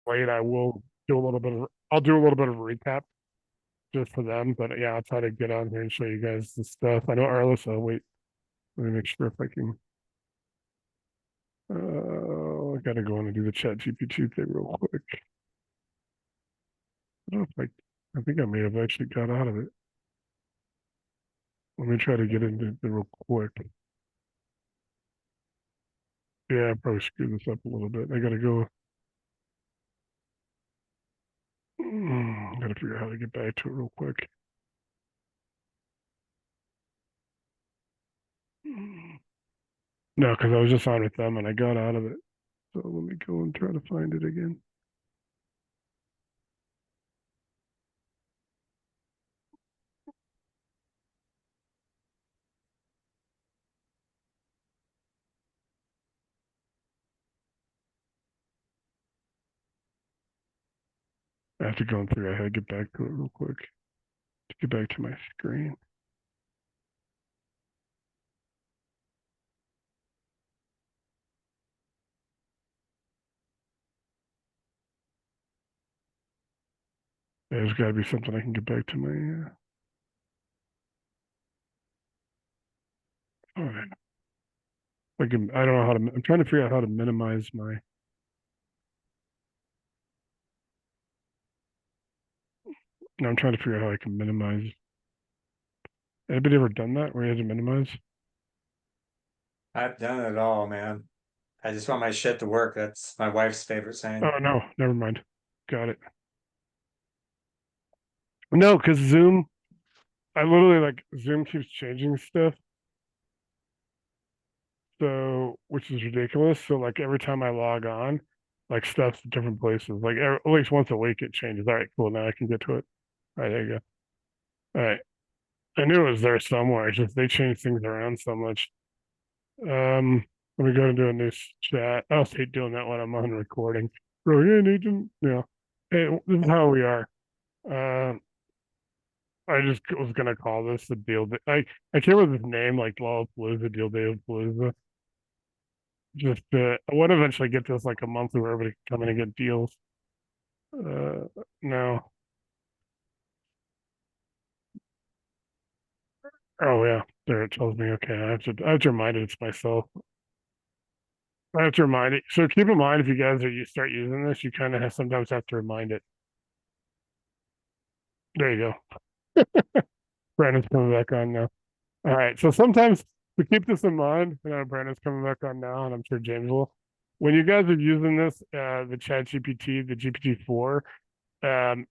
late, I'll do a little bit of a recap just for them. But yeah, I'll try to get on here and show you guys the stuff. I know Arliss, wait, let me make sure if I can. I gotta go in and do the chat GPT thing real quick. I don't know if I think I may have actually got out of it. Let me try to get into it real quick. Yeah, I probably screwed this up a little bit. I gotta go. Gotta figure out how to get back to it real quick. No, because I was just on with them and I got out of it. So let me go and try to find it again. I have to go through. I had to get back to it real quick to get back to my screen. There's got to be something I can get back to my. All right. I don't know how to. I'm trying to figure out how to minimize my. No, I'm trying to figure out how I can minimize. Anybody ever done that where you have to minimize? I've done it all, man. I just want my shit to work. That's my wife's favorite saying. Oh no, never mind. Got it. No, because Zoom, I literally like Zoom keeps changing stuff. So, which is ridiculous. So, like every time I log on, like stuff's different places. Like at least once a week it changes. All right, cool. Now I can get to it. All right, there you go. All right. I knew it was there somewhere. It's just they change things around so much. Let me go and do a new chat. I'll hate doing that when I'm on recording. Bro, yeah, Nathan. Yeah. Hey, this is how we are. Uh, I just was gonna call this the deal. I can't remember his name, like Lollapalooza, Deal Day of Palooza. Just I want to eventually get this like a month where everybody can come in and get deals. Uh, no. Oh yeah, there it tells me. Okay, I have to remind it it's myself. I have to remind it. So keep in mind if you guys you start using this, you kind of sometimes have to remind it. There you go. Brandon's coming back on now. All right. So sometimes to keep this in mind, Brandon's coming back on now, and I'm sure James will. When you guys are using this, the Chat GPT, the GPT-4,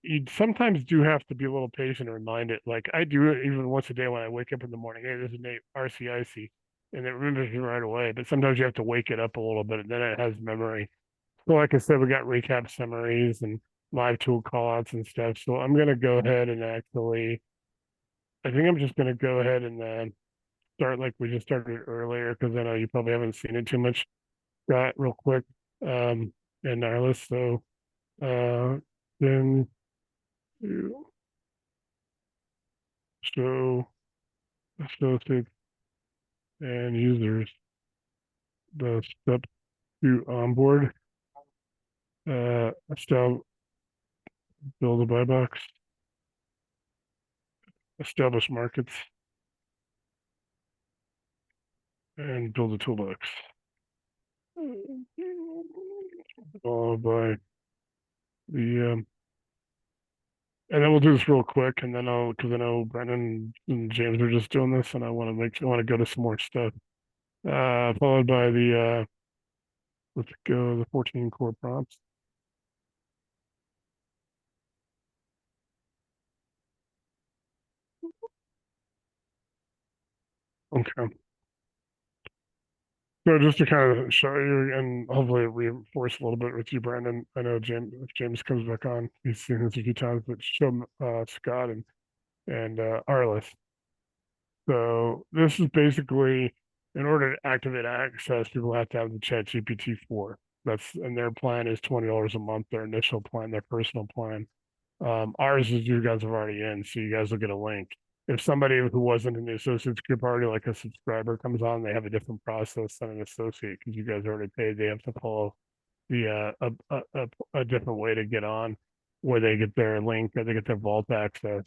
you sometimes do have to be a little patient and remind it. Like I do it even once a day when I wake up in the morning. Hey, there's a RCIC, and it remembers me right away. But sometimes you have to wake it up a little bit, and then it has memory. So, like I said, we got recap summaries and live tool callouts and stuff. So I'm gonna go ahead and actually, I think I'm just gonna go ahead and start like we just started earlier because I know you probably haven't seen it too much. Got real quick in our list. So then you show associates and users the step to onboard, establish, build a buy box, establish markets, and build a toolbox. Followed by the and then we'll do this real quick, and then because I know Brennan and James are just doing this, and I want to go to some more stuff. Followed by the let's go the 14 core prompts. Okay. So just to kind of show you and hopefully reinforce a little bit with you, Brandon. I know James, if James comes back on, he's seen this a few times, but show Scott and Arliss. So this is basically in order to activate access, people have to have the Chat GPT 4. That's and their plan is $20 a month, their initial plan, their personal plan. Ours is you guys are already in, so you guys will get a link. If somebody who wasn't in the associates group already, like a subscriber comes on, they have a different process than an associate because you guys already paid. They have to follow a different way to get on, where they get their link or they get their vault access.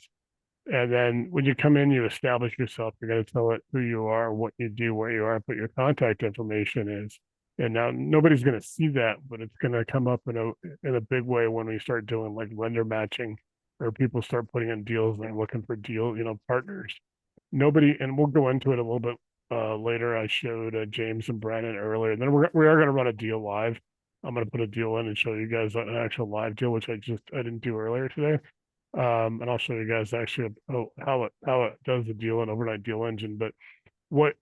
And then when you come in, you establish yourself. You're going to tell it who you are, what you do, where you are, put your contact information is. And now nobody's going to see that, but it's going to come up in a big way when we start doing like lender matching, or people start putting in deals and looking for deal, partners. Nobody, and we'll go into it a little bit later. I showed James and Brandon earlier. And then we are going to run a deal live. I'm going to put a deal in and show you guys an actual live deal, which I didn't do earlier today. And I'll show you guys actually how it does the deal in overnight deal engine. But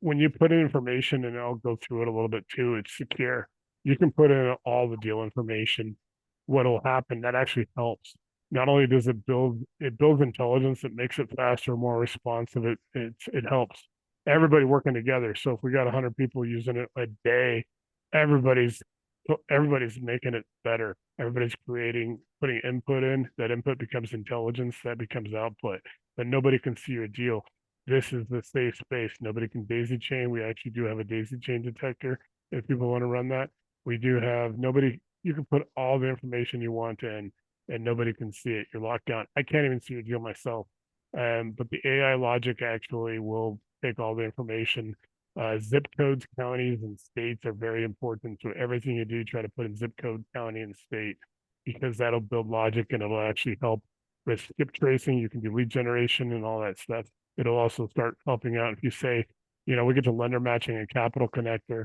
when you put in information, and I'll go through it a little bit too, it's secure. You can put in all the deal information. What'll happen, that actually helps. Not only does it builds intelligence, it makes it faster, more responsive. It helps everybody working together. So if we got 100 people using it a day, everybody's everybody's making it better. Everybody's putting input in. That input becomes intelligence. That becomes output. But nobody can see your deal. This is the safe space. Nobody can daisy chain. We actually do have a daisy chain detector. If people want to run that, we do have nobody. You can put all the information you want in, and nobody can see it. You're locked down. I can't even see your deal myself. But the AI logic actually will take all the information. Zip codes, counties, and states are very important. So everything you do, try to put in zip code, county, and state, because that'll build logic and it'll actually help with skip tracing. You can do lead generation and all that stuff. It'll also start helping out if you say, we get to lender matching and capital connector.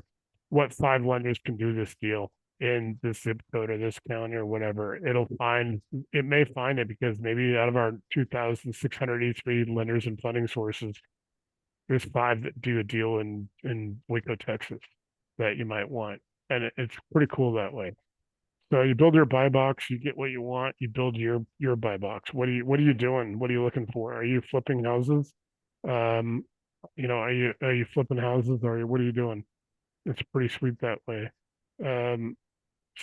What 5 lenders can do this deal in this zip code or this county or whatever? It may find it because maybe out of our 2,683 lenders and funding sources, there's 5 that do a deal in Waco, Texas that you might want. And it's pretty cool that way. So you build your buy box, you get what you want, you build your buy box. What are you doing? What are you looking for? Are you flipping houses? Are you flipping houses, or what are you doing? It's pretty sweet that way. Um,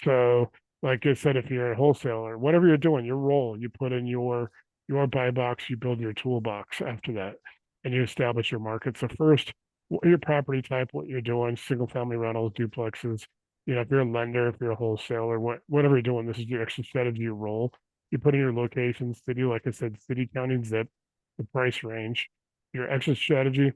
so like I said, if you're a wholesaler, whatever you're doing, your role, you put in your buy box, you build your toolbox after that, and you establish your market. So first, what your property type, what you're doing, single family rentals, duplexes. If you're a lender, if you're a wholesaler, whatever you're doing, this is your extra strategy, your role. You put in your location, city, like I said, city, county, and zip, the price range, your exit strategy.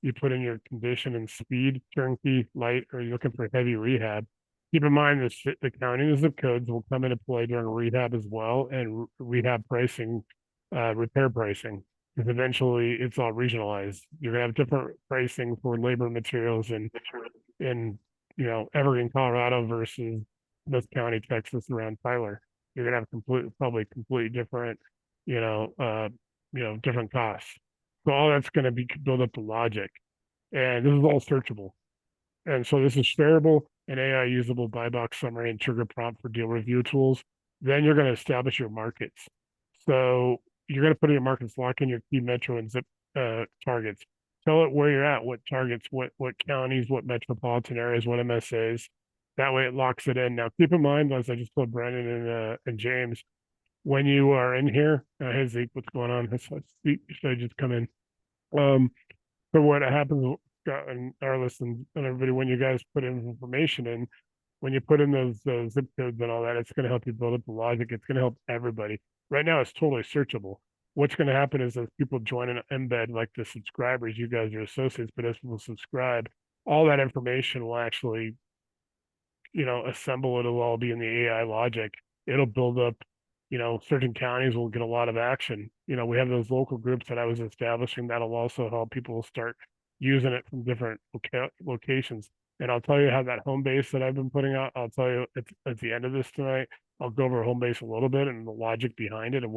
You put in your condition and speed, turnkey, light, or you're looking for heavy rehab. Keep in mind the county and the zip codes will come into play during rehab as well, and rehab pricing, repair pricing, because eventually it's all regionalized. You're gonna have different pricing for labor materials in Evergreen, Colorado versus Smith County, Texas, around Tyler. You're gonna have probably completely different, different costs. So all that's going to be build up the logic, and this is all searchable. And so this is shareable and AI usable buy box summary and trigger prompt for deal review tools. Then you're going to establish your markets. So you're going to put in your markets, lock in your key metro and zip targets. Tell it where you're at, what targets, what counties, what metropolitan areas, what MSAs. That way it locks it in. Now keep in mind, as I just told Brandon and James, when you are in here, hey Zeke, what's going on? Should I just come in? So what happens, and our listeners and everybody, when you guys put in information in, when you put in those zip codes and all that, it's going to help you build up the logic. It's going to help everybody. Right now, it's totally searchable. What's going to happen is as people join an embed, like the subscribers, you guys are associates, but as people subscribe, all that information will actually, assemble. It'll all be in the AI logic. It'll build up, certain counties will get a lot of action. We have those local groups that I was establishing that'll also help people start using it from different locations. And I'll tell you how that home base that I've been putting out, I'll tell you at the end of this tonight, I'll go over home base a little bit and the logic behind it and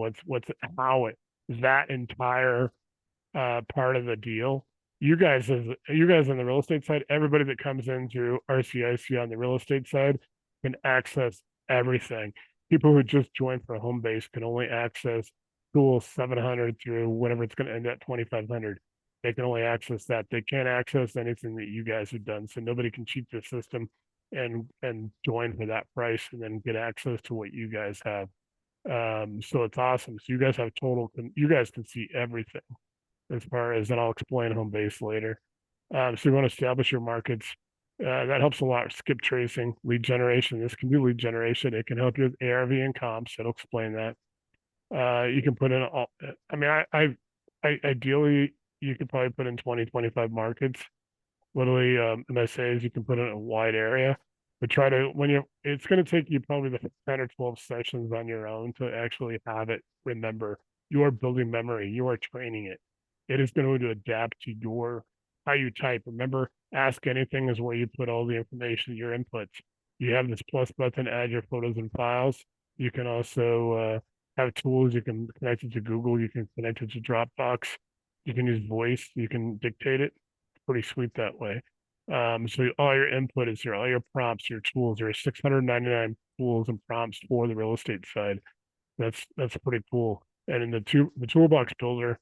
that entire part of the deal. You guys on the real estate side, everybody that comes in through RCIC on the real estate side can access everything. People who just joined for a home base can only access tool 700 through whatever it's going to end at 2,500. They can only access that. They can't access anything that you guys have done. So nobody can cheat the system and join for that price and then get access to what you guys have. So it's awesome. So you guys have you guys can see everything as far as, and I'll explain home base later. So you want to establish your markets. That helps a lot. Skip tracing, lead generation. This can do lead generation. It can help you with ARV and comps. It'll explain that. You can put in all, I mean, I ideally, you could probably put in 20, 25 markets. Literally, MSAs, you can put in a wide area, but try to, it's going to take you probably the 10 or 12 sessions on your own to actually have it remember. You are building memory. You are training it. It is going to adapt to how you type. Remember, ask anything is where you put all the information, your inputs. You have this plus button, add your photos and files. You can also, have tools. You can connect it to Google. You can connect it to Dropbox. You can use voice. You can dictate it. Pretty sweet that way. So all your input is here, all your prompts, your tools. There are 699 tools and prompts for the real estate side. That's pretty cool. And in the toolbox builder,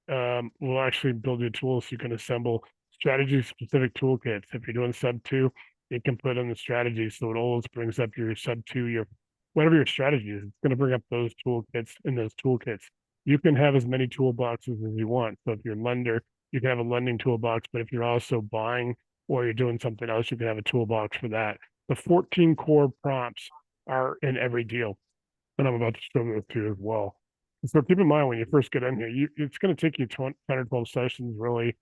will actually build your tools so you can assemble strategy specific toolkits. If you're doing sub two, it can put in the strategy. So it always brings up your sub two, your whatever your strategy is, it's going to bring up those toolkits in those toolkits. You can have as many toolboxes as you want. So if you're a lender, you can have a lending toolbox, but if you're also buying or you're doing something else, you can have a toolbox for that. The 14 core prompts are in every deal. And I'm about to show those to you as well. So keep in mind when you first get in here, it's going to take you 10 or 12 sessions, really.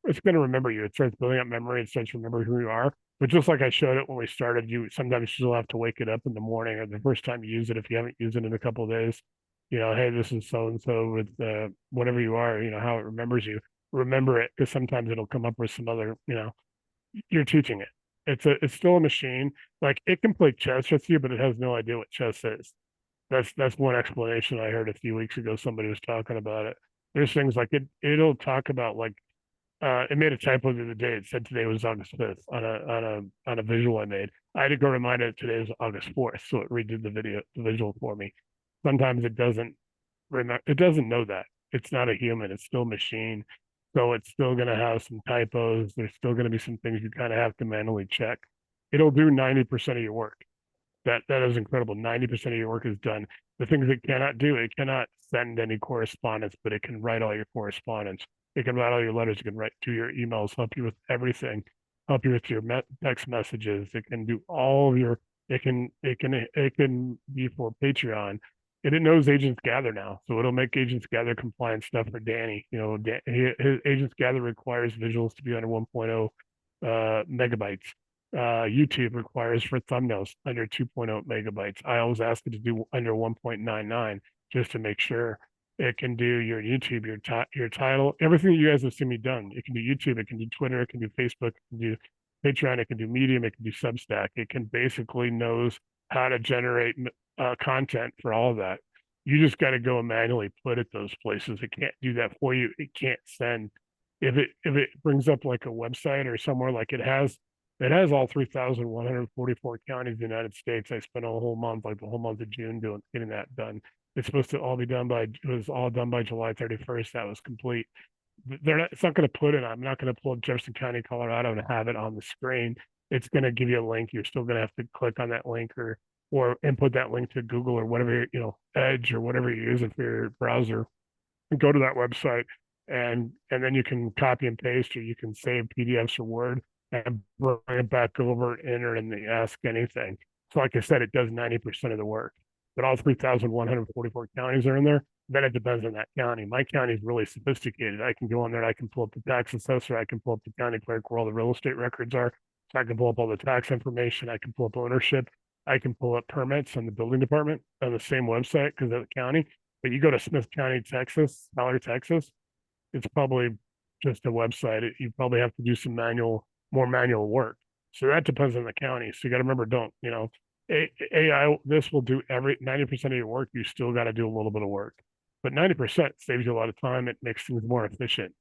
It's going to remember you. It starts building up memory. It starts remembering who you are. But just like I showed it when we started, you sometimes you'll have to wake it up in the morning or the first time you use it if you haven't used it in a couple of days. Hey, this is so and so with whatever you are. How it remembers you. Remember it because sometimes it'll come up with some other. You're teaching it. It's still a machine. Like it can play chess with you, but it has no idea what chess is. That's one explanation I heard a few weeks ago. Somebody was talking about it. There's things like it'll talk about like it made a typo the other day. It said today was August 5th on a visual I made. I had to go remind it today is August 4th, so it redid the visual for me. Sometimes it doesn't remember. It doesn't know that. It's not a human. It's still a machine. So it's still going to have some typos. There's still going to be some things you kind of have to manually check. It'll do 90% of your work. That is incredible. 90% of your work is done. The things it cannot do, it cannot send any correspondence, but it can write all your correspondence. It can write all your letters. It can write to your emails, help you with everything, help you with your text messages. It can do all of your. It can be for Patreon. And it knows Agents Gather now, so it'll make Agents Gather compliant stuff for Danny. His Agents Gather requires visuals to be under 1.0 megabytes. YouTube requires for thumbnails under 2.0 megabytes. I always ask it to do under 1.99 just to make sure it can do your YouTube, your title, everything that you guys have seen me done. It can do YouTube, it can do Twitter, it can do Facebook, it can do Patreon, it can do Medium, it can do Substack. It can basically knows how to generate content for all of that. You just got to go and manually put it those places. It can't do that for you. It can't send. If it brings up like a website or somewhere like it has all 3,144 counties in the United States. I spent a whole month, like the whole month of June, getting that done. It's supposed to all be done by, it was all done by July 31st. That was complete. It's not going to put it, I'm not going to pull up Jefferson County, Colorado and have it on the screen. It's going to give you a link. You're still going to have to click on that link or input that link to Google or whatever, Edge or whatever you're using for your browser and go to that website and then you can copy and paste or you can save PDFs or Word and bring it back over, enter in the ask anything. So like I said, it does 90% of the work, but all 3,144 counties are in there. Then it depends on that county. My county is really sophisticated. I can go on there, I can pull up the tax assessor, I can pull up the county clerk where all the real estate records are. So I can pull up all the tax information, I can pull up ownership, I can pull up permits on the building department on the same website because of the county. But you go to Smith County, Texas, Tyler, Texas, it's probably just a website. You probably have to do some more manual work. So that depends on the county. So you got to remember, AI, this will do 90% of your work. You still got to do a little bit of work, but 90% saves you a lot of time. It makes things more efficient.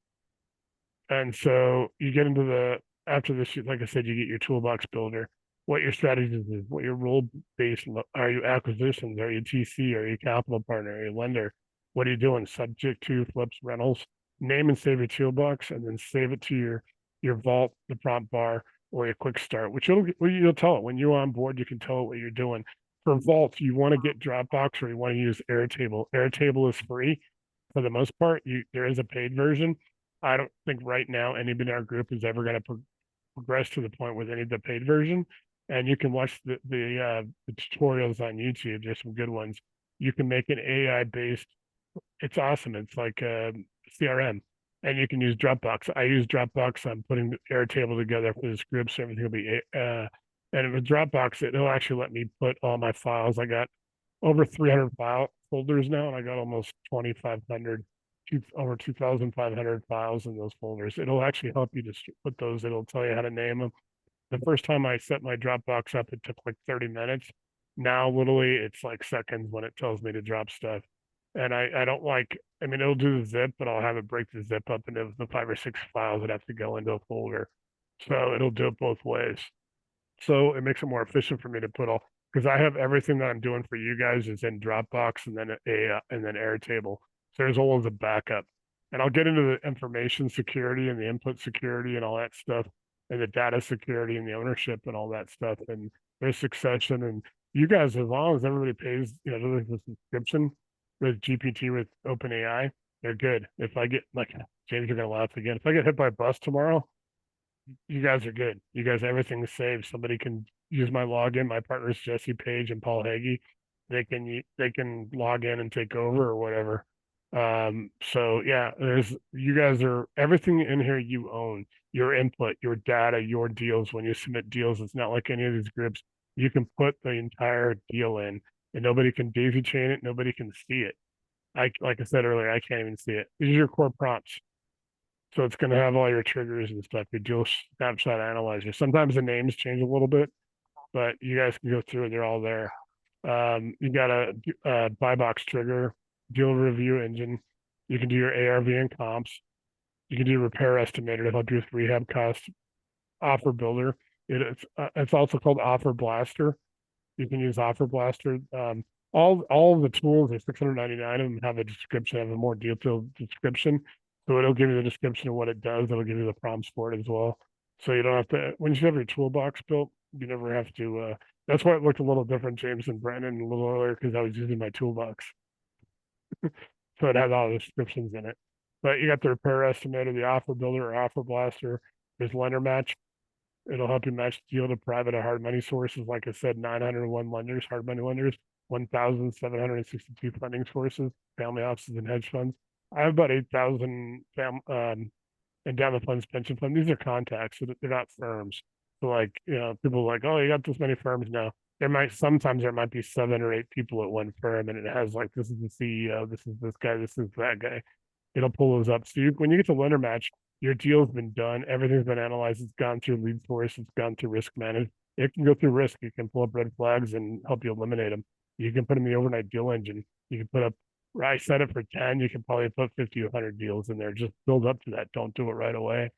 And so you get into after this, like I said, you get your toolbox builder, what your strategies is, what your role based, are you acquisitions? Are you TC? Are you capital partner? Are you lender? What are you doing? Subject to flips, rentals, name and save your toolbox and then save it to your vault, the prompt bar, or your quick start, which you'll tell it when you're on board. You can tell it what you're doing. For vault, you want to get Dropbox or you want to use Airtable. Airtable is free for the most part. There is a paid version. I don't think right now anybody in our group is ever going to progress to the point where they need the paid version. And you can watch the tutorials on YouTube. There's some good ones. You can make an AI based. It's awesome. It's like a CRM, and you can use Dropbox. I use Dropbox. I'm putting the Airtable together for this group, so everything will be. And with Dropbox, it'll actually let me put all my files. I got over 300 file folders now, and I got almost 2,500, over 2,500 files in those folders. It'll actually help you to put those. It'll tell you how to name them. The first time I set my Dropbox up, it took like 30 minutes. Now, literally, it's like seconds when it tells me to drop stuff. And I don't like, I mean, it'll do the zip, but I'll have it break the zip up into the 5 or 6 files that have to go into a folder. So it'll do it both ways. So it makes it more efficient for me to put all, because I have everything that I'm doing for you guys is in Dropbox and then and then Airtable. So there's always a backup. And I'll get into the information security and the input security and all that stuff, and the data security and the ownership and all that stuff, and there's succession. And you guys, as long as everybody pays, the subscription with GPT with OpenAI, they're good. If I get like James, you're gonna laugh again. If I get hit by a bus tomorrow, you guys are good. You guys, everything's saved. Somebody can use my login. My partners Jesse Page and Paul Hagee. They can log in and take over or whatever. So yeah, there's you guys are everything in here you own. Your input, your data, your deals. When you submit deals, it's not like any of these groups. You can put the entire deal in, and nobody can daisy chain it. Nobody can see it. Like I said earlier, I can't even see it. These are your core prompts. So it's going to have all your triggers and stuff. Your deal snapshot analyzer. Sometimes the names change a little bit, but you guys can go through it. They're all there. You got a buy box trigger, deal review engine. You can do your ARV and comps. You can do repair estimator to help you with rehab costs. Offer builder. It's also called Offer Blaster. You can use Offer Blaster. All of the tools, there's 699 of them, have a description, have a more detailed description. So it'll give you the description of what it does. It'll give you the prompts for it as well. So you don't have to, when you have your toolbox built, you never have to, that's why it looked a little different, James and Brandon, a little earlier, because I was using my toolbox. So it has all the descriptions in it. But you got the repair estimator, the offer builder or offer blaster. There's lender match. It'll help you match deal to private or hard money sources. Like I said, 901 lenders, hard money lenders, 1,762 funding sources, family offices and hedge funds. I have about 8,000 endowment funds, pension funds. These are contacts, so they're not firms. So like, people are like, oh, you got this many firms now. Sometimes there might be 7 or 8 people at one firm, and it has like, this is the CEO, this is this guy, this is that guy. It'll pull those up. So when you get to lender match, your deal's been done, everything's been analyzed, it's gone through lead source, it's gone through risk management. It can go through risk. You can pull up red flags and help you eliminate them. You can put them in the overnight deal engine. You can put up, I set it for 10. You can probably put 50 or 100 deals in there. Just build up to that. Don't do it right away.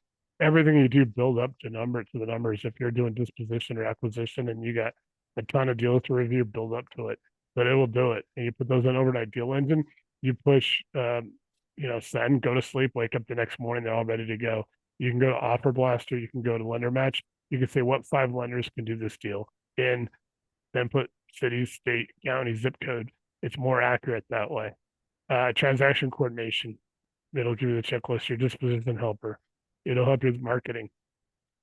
Everything you do, build up to the numbers. If you're doing disposition or acquisition and you got a ton of deals to review, build up to it. But it will do it. And you put those in overnight deal engine. You push, send, go to sleep, wake up the next morning, they're all ready to go. You can go to Offer Blaster. You can go to Lender Match. You can say what 5 lenders can do this deal in, then put city, state, county, zip code. It's more accurate that way. Transaction coordination. It'll give you the checklist, your disposition helper. It'll help you with marketing,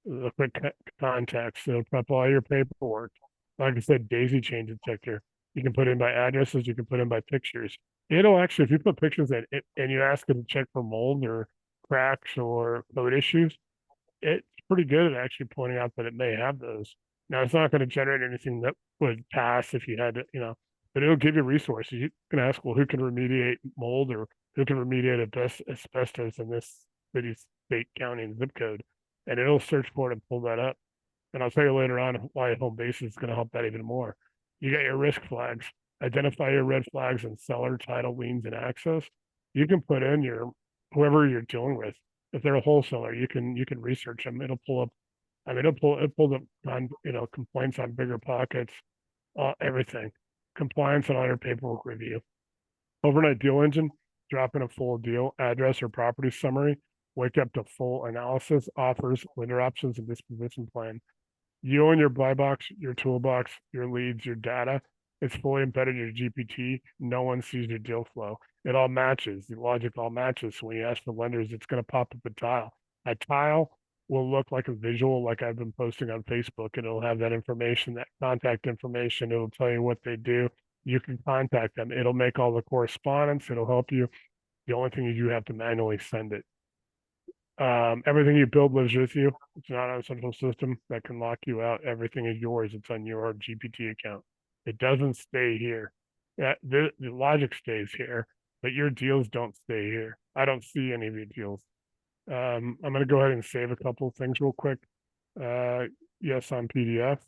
the quick contacts. It'll prep all your paperwork. Like I said, daisy chain detector. You can put in by addresses. You can put in by pictures. It'll actually, if you put pictures in it and you ask it to check for mold or cracks or code issues, it's pretty good at actually pointing out that it may have those. Now, it's not going to generate anything that would pass if you had to, but it'll give you resources. You can ask, well, who can remediate mold or who can remediate asbestos in this city, state, county, and zip code, and it'll search for it and pull that up. And I'll tell you later on why home base is going to help that even more. You got your risk flags. Identify your red flags in seller, title, liens, and access. You can put in your whoever you're dealing with. If they're a wholesaler, you can research them. It'll pull up. I mean, it pulls up on complaints on bigger pockets, everything, compliance and all your paperwork review. Overnight deal engine, drop in a full deal address or property summary. Wake up to full analysis, offers, lender options, and disposition plan. You own your buy box, your toolbox, your leads, your data. It's fully embedded in your GPT. No one sees your deal flow. It all matches. The logic all matches. So when you ask for lenders, it's going to pop up a tile. A tile will look like a visual, like I've been posting on Facebook, and it'll have that information, that contact information. It'll tell you what they do. You can contact them. It'll make all the correspondence. It'll help you. The only thing is you have to manually send it. Everything you build lives with you. It's not on a central system that can lock you out. Everything is yours. It's on your GPT account. It doesn't stay here. Yeah, the logic stays here, but your deals don't stay here. I don't see any of your deals. I'm gonna go ahead and save a couple of things real quick. Uh, yes, on PDF,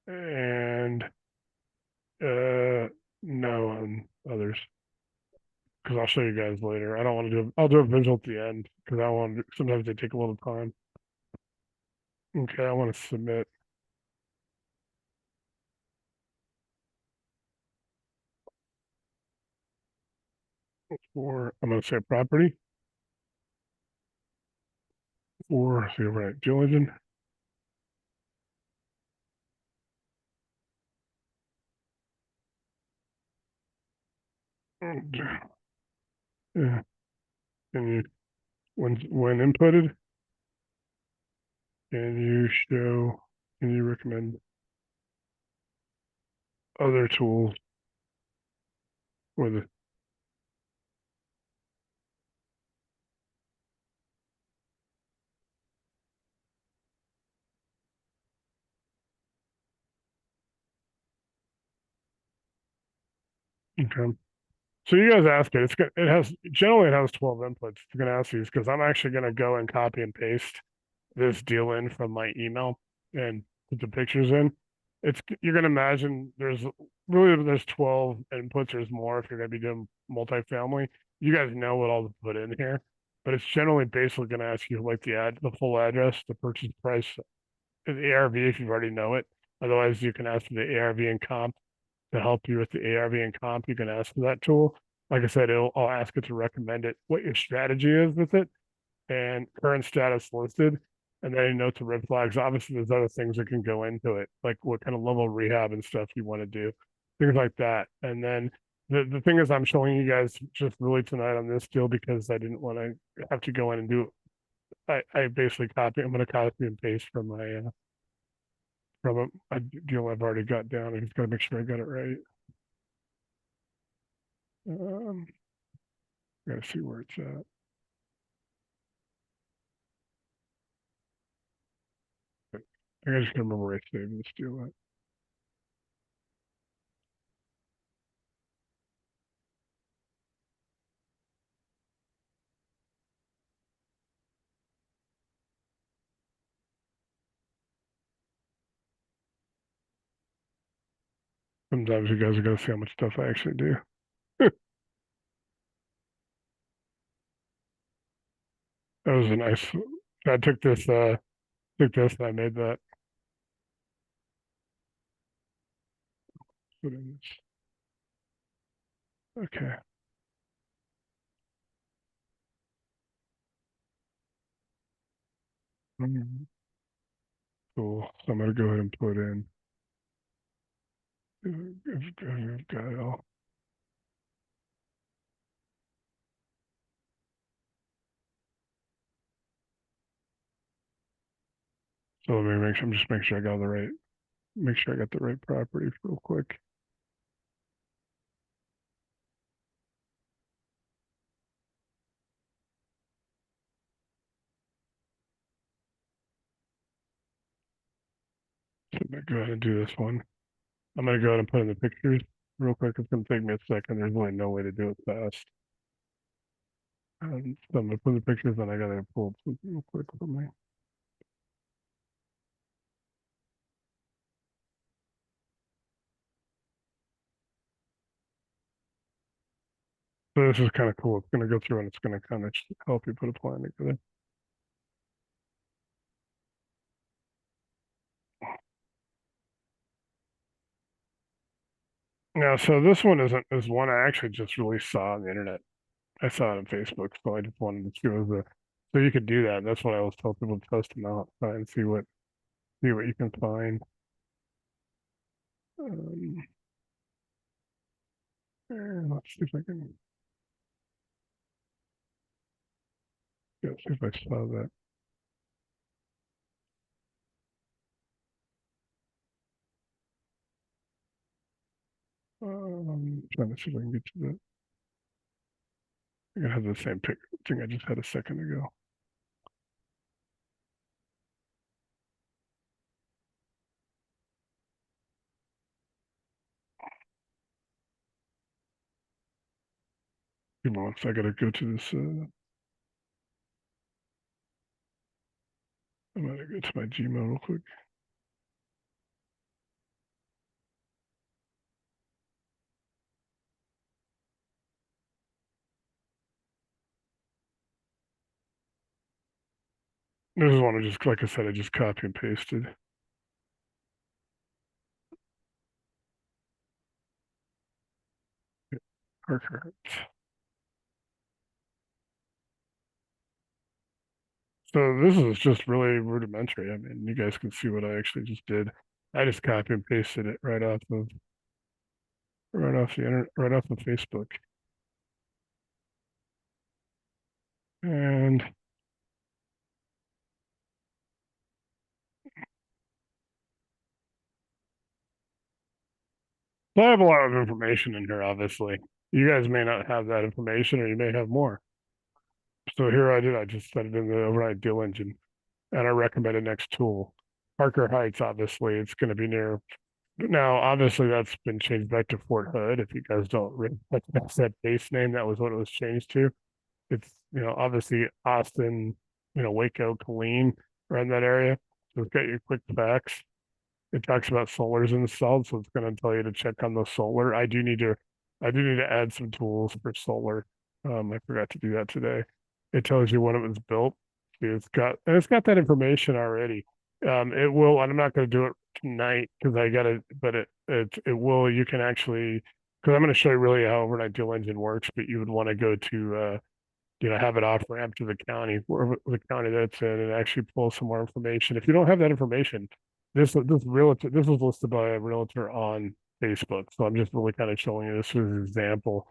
and no on others, because I'll show you guys later. I don't want to do. I'll do a visual at the end because I want to. Sometimes they take a little time. Okay, I want to submit. For I'm going to say property for the overnight deal engine. And, yeah, and you when inputted, can you show? Can you recommend other tools for the okay. So you guys ask it. It has generally it has 12 inputs. It's going to ask these because I'm actually going to go and copy and paste this deal in from my email and put the pictures in. It's you're going to imagine there's 12 inputs. There's more if you're going to be doing multifamily. You guys know what all to put in here, but it's generally basically going to ask you like the full address, the purchase price, the ARV if you already know it. Otherwise, you can ask for the ARV and comp to help you with the ARV and comp. You can ask for that tool. Like I said, I'll ask it to recommend it, what your strategy is with it, and current status listed. And then note the red flags. Obviously, there's other things that can go into it, like what kind of level of rehab and stuff you want to do, things like that. And then the thing is, I'm showing you guys just really tonight on this deal because I didn't want to have to go in and do. I basically copy. I'm going to copy and paste from my from a deal I've already got down. I just got to make sure I got it right. Um, Gotta see where it's at. I just can't remember where I saved this deal at. Sometimes you guys are gonna see how much stuff I actually do. That was a nice. I took this, and I made that. Put in this. Okay. Cool. So I'm gonna go ahead and put in. I've got it all. So let me make sure. I'm just making sure I got the right. Make sure I got the right properties real quick. So I'm gonna go ahead and do this one. I'm gonna go ahead and put in the pictures real quick. It's gonna take me a second. There's really no way to do it fast. So I'm gonna put in the pictures, and I gotta pull up something real quick for me. So this is kind of cool. It's going to go through and it's going to kind of help you put a plan together. Now, so this one is one I actually just really saw on the internet. I saw it on Facebook, so I just wanted to see what the so you could do that. That's what I always tell people to test them out, try and see what you can find. Um, let's see if I can yeah, see if I saw that. trying to see if I can get to that. I have the same thing I just had a second ago. Few moments. I gotta go to this. I'm gonna go to my Gmail real quick. This is one I just, like I said, I just copy and pasted. Perfect. So this is just really rudimentary. I mean, you guys can see what I actually just did. I just copy and pasted it right off the internet, right off of Facebook. And so I have a lot of information in here, obviously. You guys may not have that information or you may have more. So here I just set it in the overnight deal engine and I recommend a next tool. Parker Heights, obviously, it's going to be near. Now, obviously, that's been changed back to Fort Hood. If you guys don't, that's that base name. That was what it was changed to. It's, obviously Austin, Waco, Killeen, around that area. So it's got your quick facts. It talks about solars installed, so it's going to tell you to check on the solar. I do need to add some tools for solar. I forgot to do that today. It tells you when it was built. It's got that information already. It will, and I'm not going to do it tonight because I got to, but it will. You can actually, because I'm going to show you really how overnight deal engine works, but you would want to go to have it off ramp to the county, wherever the county that's in, and actually pull some more information. If you don't have that information, this was listed by a realtor on Facebook. So I'm just really kind of showing you this as an example.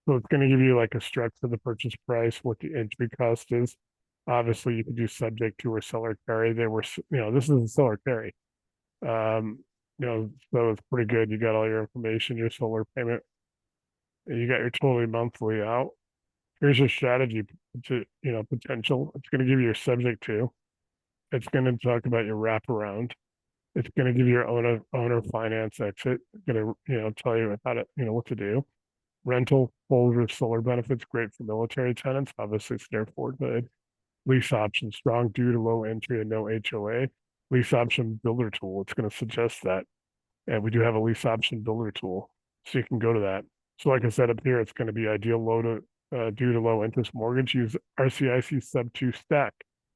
So it's going to give you like a structure of the purchase price, what the entry cost is. Obviously, you can do subject to or seller carry. This is a seller carry. So it's pretty good. You got all your information, your solar payment, and you got your totally monthly out. Here's your strategy to, potential. It's going to give you your subject to. It's going to talk about your wraparound. It's going to give you your owner finance exit. It's going to, tell you how to, what to do. Rental, full with solar benefits, great for military tenants. Obviously, it's their Fort Hood. Lease option, strong due to low entry and no HOA. Lease option builder tool. It's going to suggest that. And we do have a lease option builder tool. So you can go to that. So like I said up here, it's going to be ideal due to low interest mortgage. Use RCIC sub 2 stack.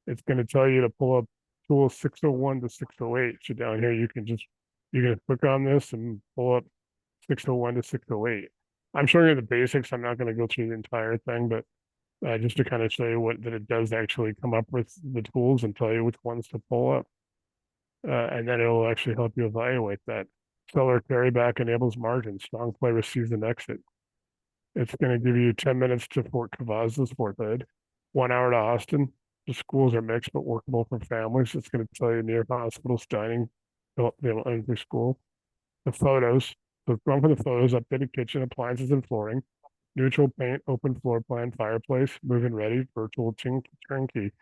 It's going to tell you to pull up tool 601 to 608. So down here, you can click on this and pull up 601 to 608. I'm showing you the basics. I'm not going to go through the entire thing, but just to kind of show you that it does actually come up with the tools and tell you which ones to pull up. And then it'll actually help you evaluate that. Seller carryback enables margin. Strong play receives an exit. It's going to give you 10 minutes to Fort Cavazos, Fort Hood, 1 hour to Austin. The schools are mixed but workable for families. It's going to tell you near hospitals, dining, elementary school. The photos. So going for the photos, updated kitchen, appliances, and flooring. Neutral paint, open floor plan, fireplace, move-in ready, virtual turnkey.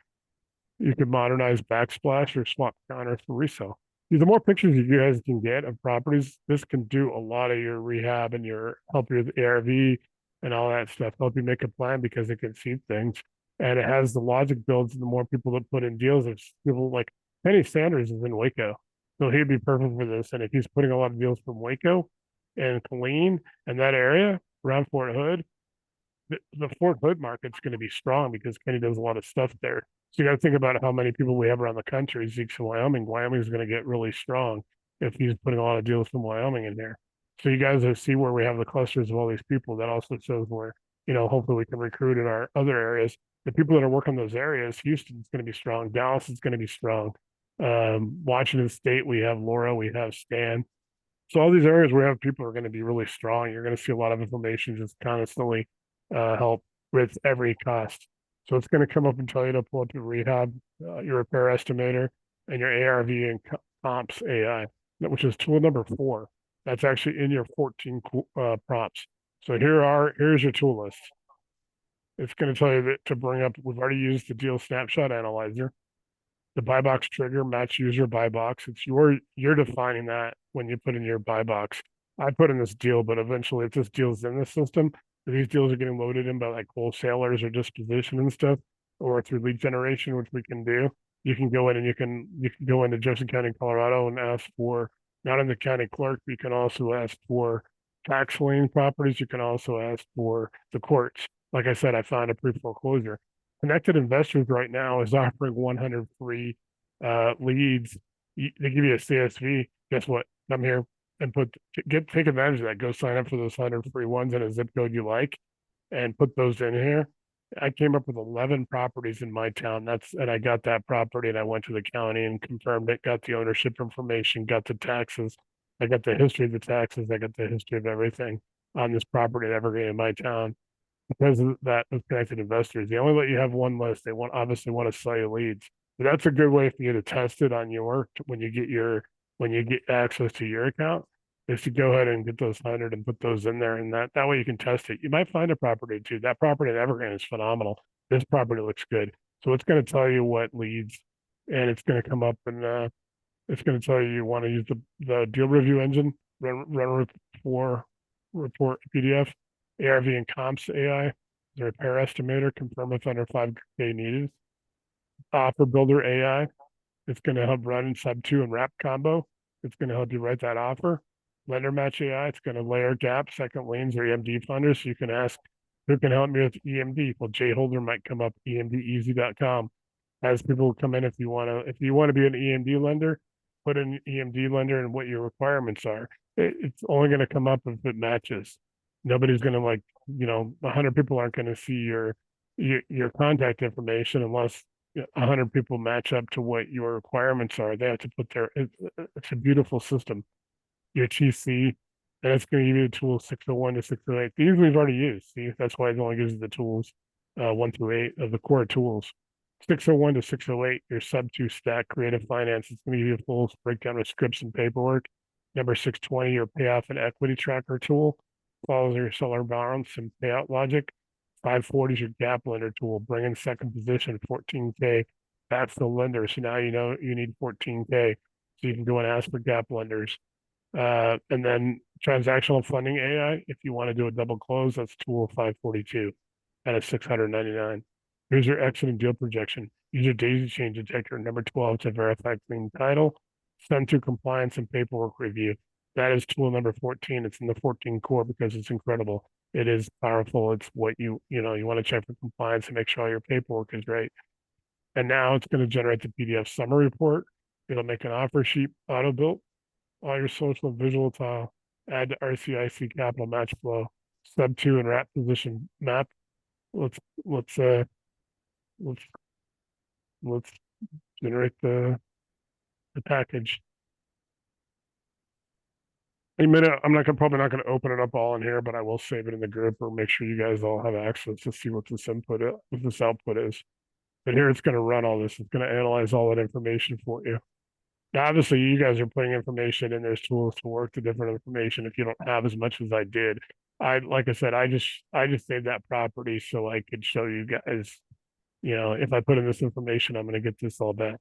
You can modernize backsplash or swap counters for resale. The more pictures you guys can get of properties, this can do a lot of your rehab and help you with ARV and all that stuff. Help you make a plan because it can see things, and it has the logic builds. And the more people that put in deals, if people like Penny Sanders is in Waco, so he'd be perfect for this. And if he's putting a lot of deals from Waco and Killeen and that area around Fort Hood, the Fort Hood market's going to be strong because Kenny does a lot of stuff there. So you got to think about how many people we have around the country. Zeke's in Wyoming. Wyoming is going to get really strong if he's putting a lot of deals from Wyoming in there. So you guys see where we have the clusters of all these people. That also shows where, hopefully we can recruit in our other areas. The people that are working those areas, Houston's going to be strong. Dallas is going to be strong. Washington State, we have Laura, we have Stan. So all these areas where we have people are going to be really strong. You're going to see a lot of information just constantly help with every cost. So it's going to come up and tell you to pull up your rehab, your repair estimator, and your ARV and comps AI, which is tool number 4. That's actually in your 14 prompts. So here's your tool list. It's going to tell you that to bring up, we've already used the deal snapshot analyzer, the buy box trigger, match user buy box. It's you're defining that when you put in your buy box. I put in this deal, but eventually if this deal's in the system, these deals are getting loaded in by like wholesalers or disposition and stuff, or through lead generation, which we can do. You can go in and you can go into Jefferson County, Colorado, and ask for not in the county clerk, but you can also ask for tax lien properties. You can also ask for the courts. Like I said, I found a pre-foreclosure. Connected Investors right now is offering 100 free leads. They give you a CSV. Guess what? Come here and take advantage of that. Go sign up for those 100 free ones in a zip code you like, and put those in here. I came up with 11 properties in my town. And I got that property, and I went to the county and confirmed it. Got the ownership information. Got the taxes. I got the history of the taxes. I got the history of everything on this property at Evergreen in my town because of that with connected investors. They only let you have one list. They obviously want to sell you leads. But that's a good way for you to test it on your when you get access to your account is to go ahead and get those 100 and put those in there, and that way you can test it. You might find a property too. That property in Evergreen is phenomenal. This property looks good. So it's going to tell you what leads, and it's going to come up and it's going to tell you want to use the deal review engine, run for report PDF, ARV and comps AI, the repair estimator, confirm if under 5K needed. Offer builder AI, it's going to help run in sub two and wrap combo. It's going to help you write that offer. Lender match AI, it's going to layer gap, second liens or EMD funders. So you can ask who can help me with EMD. Well, Jay Holder might come up, emdeasy.com. As people come in, if you want to be an EMD lender, put in EMD lender and what your requirements are. It's only going to come up if it matches. Nobody's going to 100 people aren't going to see your contact information unless 100 people match up to what your requirements are. They have to put it's a beautiful system. Your TC, and it's going to give you the tools 601 to 608. These we've already used. See, that's why it only gives you the tools 1 through 8 of the core tools. 601 to 608, your sub two stack creative finance. It's going to give you a full breakdown of scripts and paperwork. Number 620, your payoff and equity tracker tool. Follows your seller balance and payout logic. 540 is your gap lender tool. Bring in second position, 14K. That's the lender. So now you know you need 14K. So you can go and ask for gap lenders. And then transactional funding AI, if you want to do a double close, that's tool 542 out of 699. Here's your exit and deal projection. Use your daisy chain detector, number 12, to verify clean title. Send to compliance and paperwork review. That is tool number 14. It's in the 14 core because it's incredible. It is powerful. It's what you want to check for compliance and make sure all your paperwork is right. And now it's going to generate the PDF summary report. It'll make an offer sheet auto built, all your social and visual tile, add to RCIC capital match flow, sub two and wrap position map. Let's let's let's generate the package. I'm probably not gonna open it up all in here, but I will save it in the group or make sure you guys all have access to see what this output is. But here it's gonna run all this. It's gonna analyze all that information for you. Now, obviously, you guys are putting information in. There's tools to work the different information. If you don't have as much as I did, like I said, I just saved that property so I could show you guys. If I put in this information, I'm going to get this all back.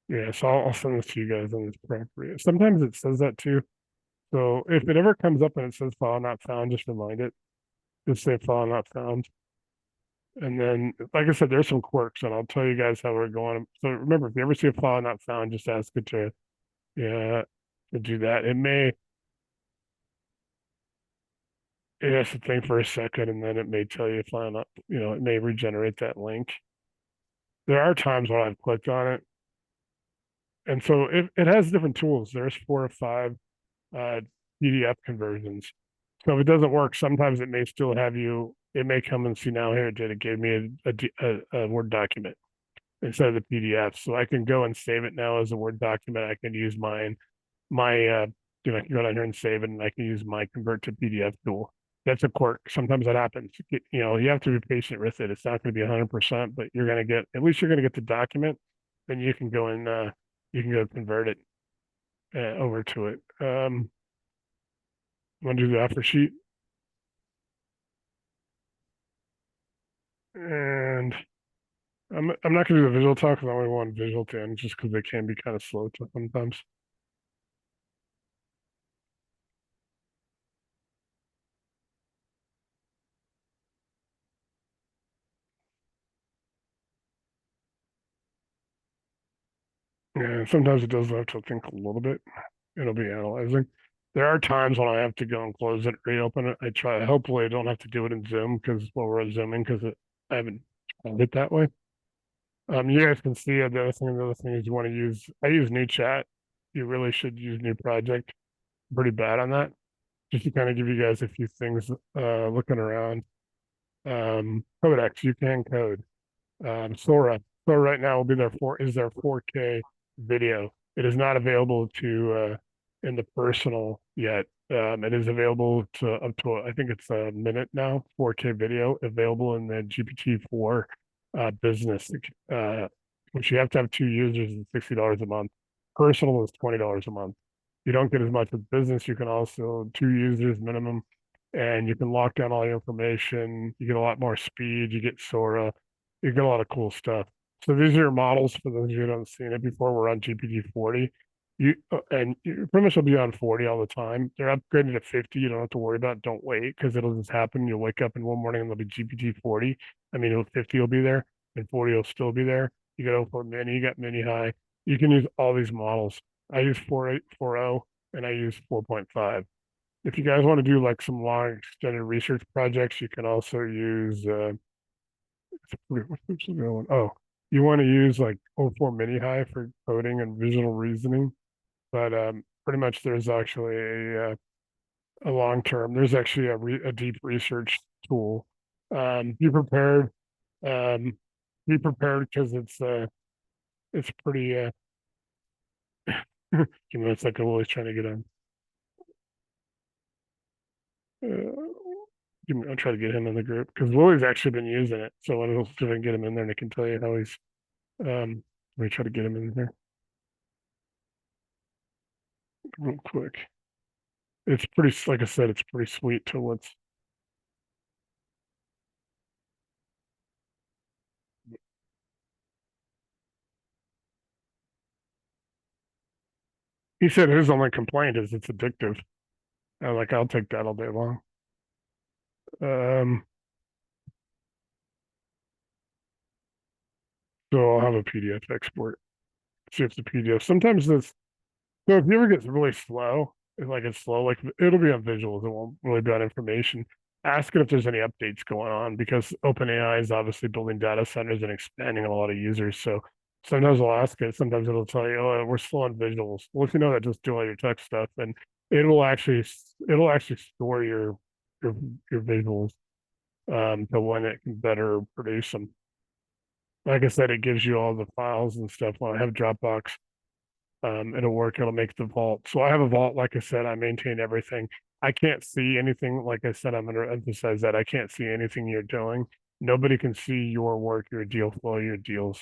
Yeah, so I'll send this to you guys on this property. Sometimes it says that too. So if it ever comes up and it says file not found, just remind it. Just say file not found. And then, like I said, there's some quirks, and I'll tell you guys how we're going. So remember, if you ever see a file not found, just ask it to do that. It has to think for a second, and then it may tell you file not, it may regenerate that link. There are times when I've clicked on it, and so it has different tools. There's 4 or 5 PDF conversions. So if it doesn't work, sometimes it may still have you. It may come and see now here it did. It gave me a Word document instead of the PDF. So I can go and save it now as a Word document. I can use I can go down here and save it, and I can use my convert to PDF tool. That's a quirk. Sometimes that happens. You have to be patient with it. It's not going to be 100%, but at least you're going to get the document. then you can go and you can go convert it over to it. Want to do the offer sheet? And I'm not gonna do the visual talk because I only want visual to end just because they can be kind of slow sometimes. Yeah, sometimes it does have to think a little bit. It'll be analyzing. There are times when I have to go and close it, reopen it. I try. Hopefully, I don't have to do it in Zoom because we're zooming because I haven't tried it that way. You guys can see the other thing is you want to use. I use new chat. You really should use new project. Pretty bad on that. Just to kind of give you guys a few things. Looking around. Codex, you can code. Sora. Sora right now will be their 4K video. It is not available to in the personal yet. It is available to up to I think it's a minute now. 4K video available in the GPT-4 business, uh, which you have to have 2 users and $60 a month. Personal is $20 a month. You don't get as much with business. You can also 2 users minimum, and you can lock down all your information. You get a lot more speed. You get Sora. You get a lot of cool stuff. So these are your models for those of you who haven't seen it before. We're on GPT-40. You pretty much will be on 40 all the time. They're upgraded to 50. You don't have to worry about it. Don't wait because it'll just happen. You'll wake up in one morning and there'll be GPT-40. I mean, 50 will be there and 40 will still be there. You got 04 mini, you got mini high. You can use all these models. I use 4.0 and I use 4.5. If you guys want to do like some long extended research projects, you can also use what's the other one? Oh, you want to use like O4 mini high for coding and visual reasoning, but pretty much there's actually a long term. There's actually a deep research tool. Be prepared. Um, be prepared because it's pretty. Give me a second. I'm always trying to get on. I'll try to get him in the group because Willie's actually been using it. So I'll see if I can get him in there and I can tell you how he's. Let me try to get him in there real quick. It's pretty, like I said, it's pretty sweet to what's. He said his only complaint is it's addictive. Like, I'll take that all day long. Um, so I'll have a PDF export. See if the PDF. Sometimes this. So if you ever get really slow, it's slow, like it'll be on visuals. It won't really be on information. Ask it if there's any updates going on because OpenAI is obviously building data centers and expanding a lot of users. So sometimes I'll ask it. Sometimes it'll tell you, "Oh, we're slow on visuals." Well, if you know that, just do all your text stuff, and it'll actually store your your visuals to when it can better produce them. Like I said, it gives you all the files and stuff. When I have Dropbox, it'll work. It'll make the vault. So I have a vault. Like I said, I maintain everything. I can't see anything. Like I said, I'm going to emphasize that I can't see anything you're doing. Nobody can see your work, your deal flow, your deals.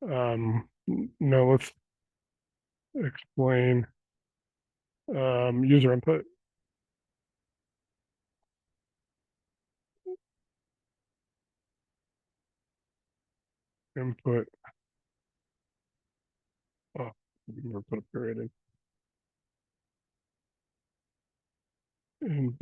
No, let's explain user input. Oh, we'll put a period in. And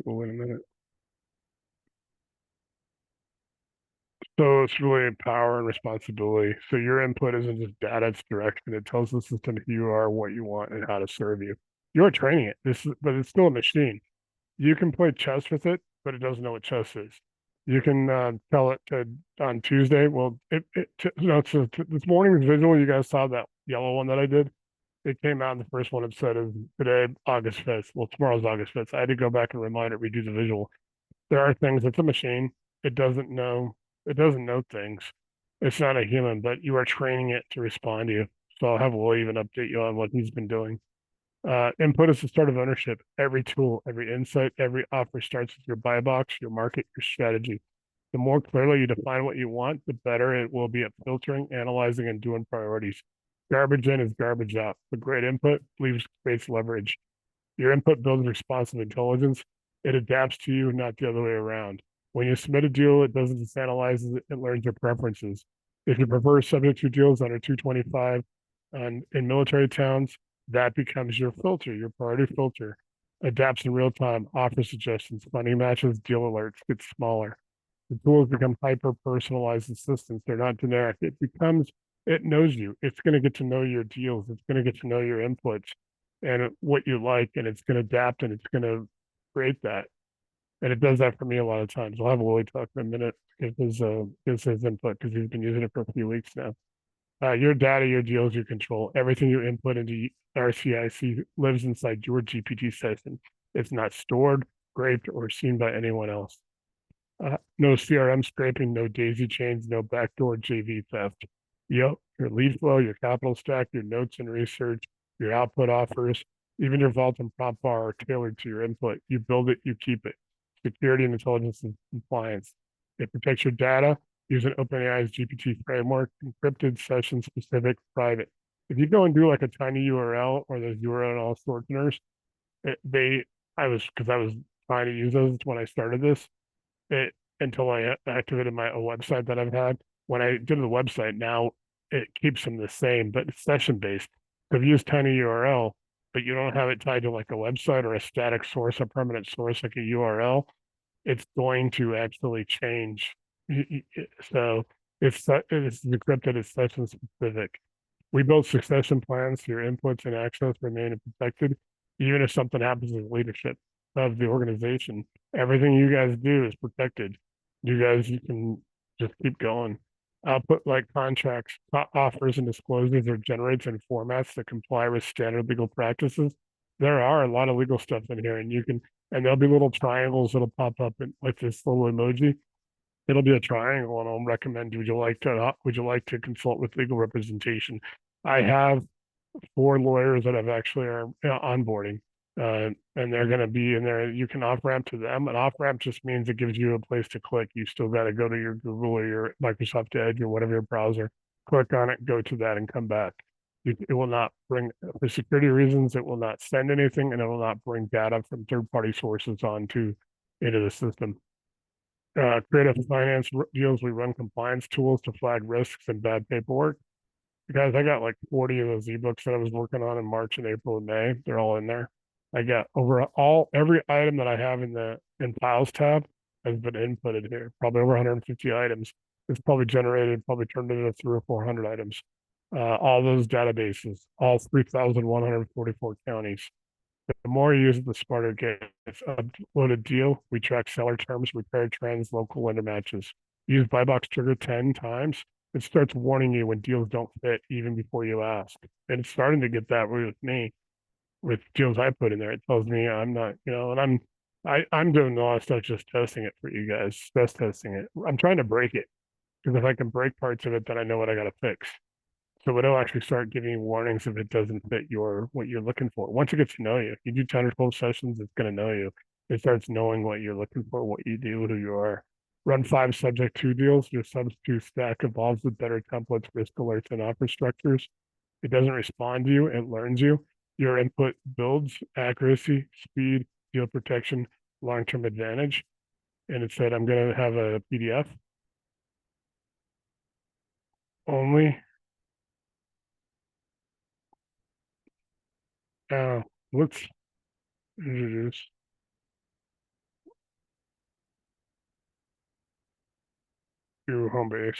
we'll wait a minute. So it's really power and responsibility. So your input isn't just data, it's direction. It tells the system who you are, what you want, and how to serve you. You're training it. But it's still a machine. You can play chess with it, but it doesn't know what chess is. You can tell it to on Tuesday. Well, no, so this morning's visual, you guys saw that yellow one that I did. It came out, and the first one it said is today, August 5th. Well, tomorrow's August 5th. I had to go back and remind it, redo the visual. There are things, it's a machine. It doesn't know, it doesn't know things. It's not a human, but you are training it to respond to you. So I'll have Will even update you on what he's been doing. Input is the start of ownership. Every tool, every insight, every offer starts with your buy box, your market, your strategy. The more clearly you define what you want, the better it will be at filtering, analyzing, and doing priorities. Garbage in is garbage out. The great input leaves space leverage. Your input builds responsive intelligence. It adapts to you, not the other way around. When you submit a deal, it doesn't just analyze it, it learns your preferences. If you prefer subject to deals under 225 in military towns, that becomes your filter, your priority filter. Adapts in real time, offer suggestions, funding matches, deal alerts, get smaller. The tools become hyper personalized assistants. They're not generic. It knows you. It's going to get to know your deals. It's going to get to know your inputs and what you like, and it's going to adapt and it's going to create that. And it does that for me a lot of times. I'll have Willie talk in a minute, give his input because he's been using it for a few weeks now. Your data, your deals, your control, everything you input into RCIC lives inside your GPT session. It's not stored, scraped, or seen by anyone else. No CRM scraping, no daisy chains, no backdoor JV theft. Yep, your lead flow, your capital stack, your notes and research, your output offers, even your vault and prompt bar are tailored to your input. You build it, you keep it. Security and intelligence and compliance. It protects your data. Use an OpenAI's GPT framework, encrypted, session specific, private. If you go and do like a tiny URL or those URL shorteners, I was because I was trying to use those when I started this it until I activated my website that I've had. When I did the website, now it keeps them the same, but it's session based. So if you use tiny URL, but you don't have it tied to like a website or a static source, a permanent source like a URL, it's going to actually change. So it's encrypted, it's session specific. We build succession plans so your inputs and access remain protected, even if something happens with leadership of the organization. Everything you guys do is protected. You can just keep going. Output like contracts, offers, and disclosures are generated in formats that comply with standard legal practices. There are a lot of legal stuff in here, and there'll be little triangles that'll pop up with this little emoji. It'll be a triangle, and I'll recommend. Would you like to consult with legal representation? I have 4 lawyers that I've actually are onboarding, and they're going to be in there. You can off ramp to them. An off ramp just means it gives you a place to click. You still got to go to your Google or your Microsoft Edge or whatever your browser. Click on it, go to that, and come back. It will not bring, for security reasons, it will not send anything, and it will not bring data from third-party sources into the system. Creative finance deals, we run compliance tools to flag risks and bad paperwork. Guys, I got like 40 of those ebooks that I was working on in March and April and May. They're all in there. I got every item that I have in the in files tab has been inputted here. Probably over 150 items. It's probably turned into 300 or 400 items. All those databases, all 3,144 counties. The more you use it, the smarter it gets. Upload a deal. We track seller terms, repair trends, local lender matches. Use buy box trigger 10 times. It starts warning you when deals don't fit even before you ask. And it's starting to get that way with me, with deals I put in there. It tells me I'm not, and I'm doing a lot of stuff just testing it for you guys, stress testing it. I'm trying to break it because if I can break parts of it, then I know what I got to fix. So it'll actually start giving you warnings if it doesn't fit what you're looking for. Once it gets to know you, if you do 10 or 12 sessions, it's going to know you. It starts knowing what you're looking for, what you do, who you are. Run 5 subject to deals. Your substitute stack evolves with better templates, risk alerts, and offer structures. It doesn't respond to you, it learns you. Your input builds accuracy, speed, deal protection, long-term advantage. And it said, I'm going to have a PDF only. Let's introduce to home base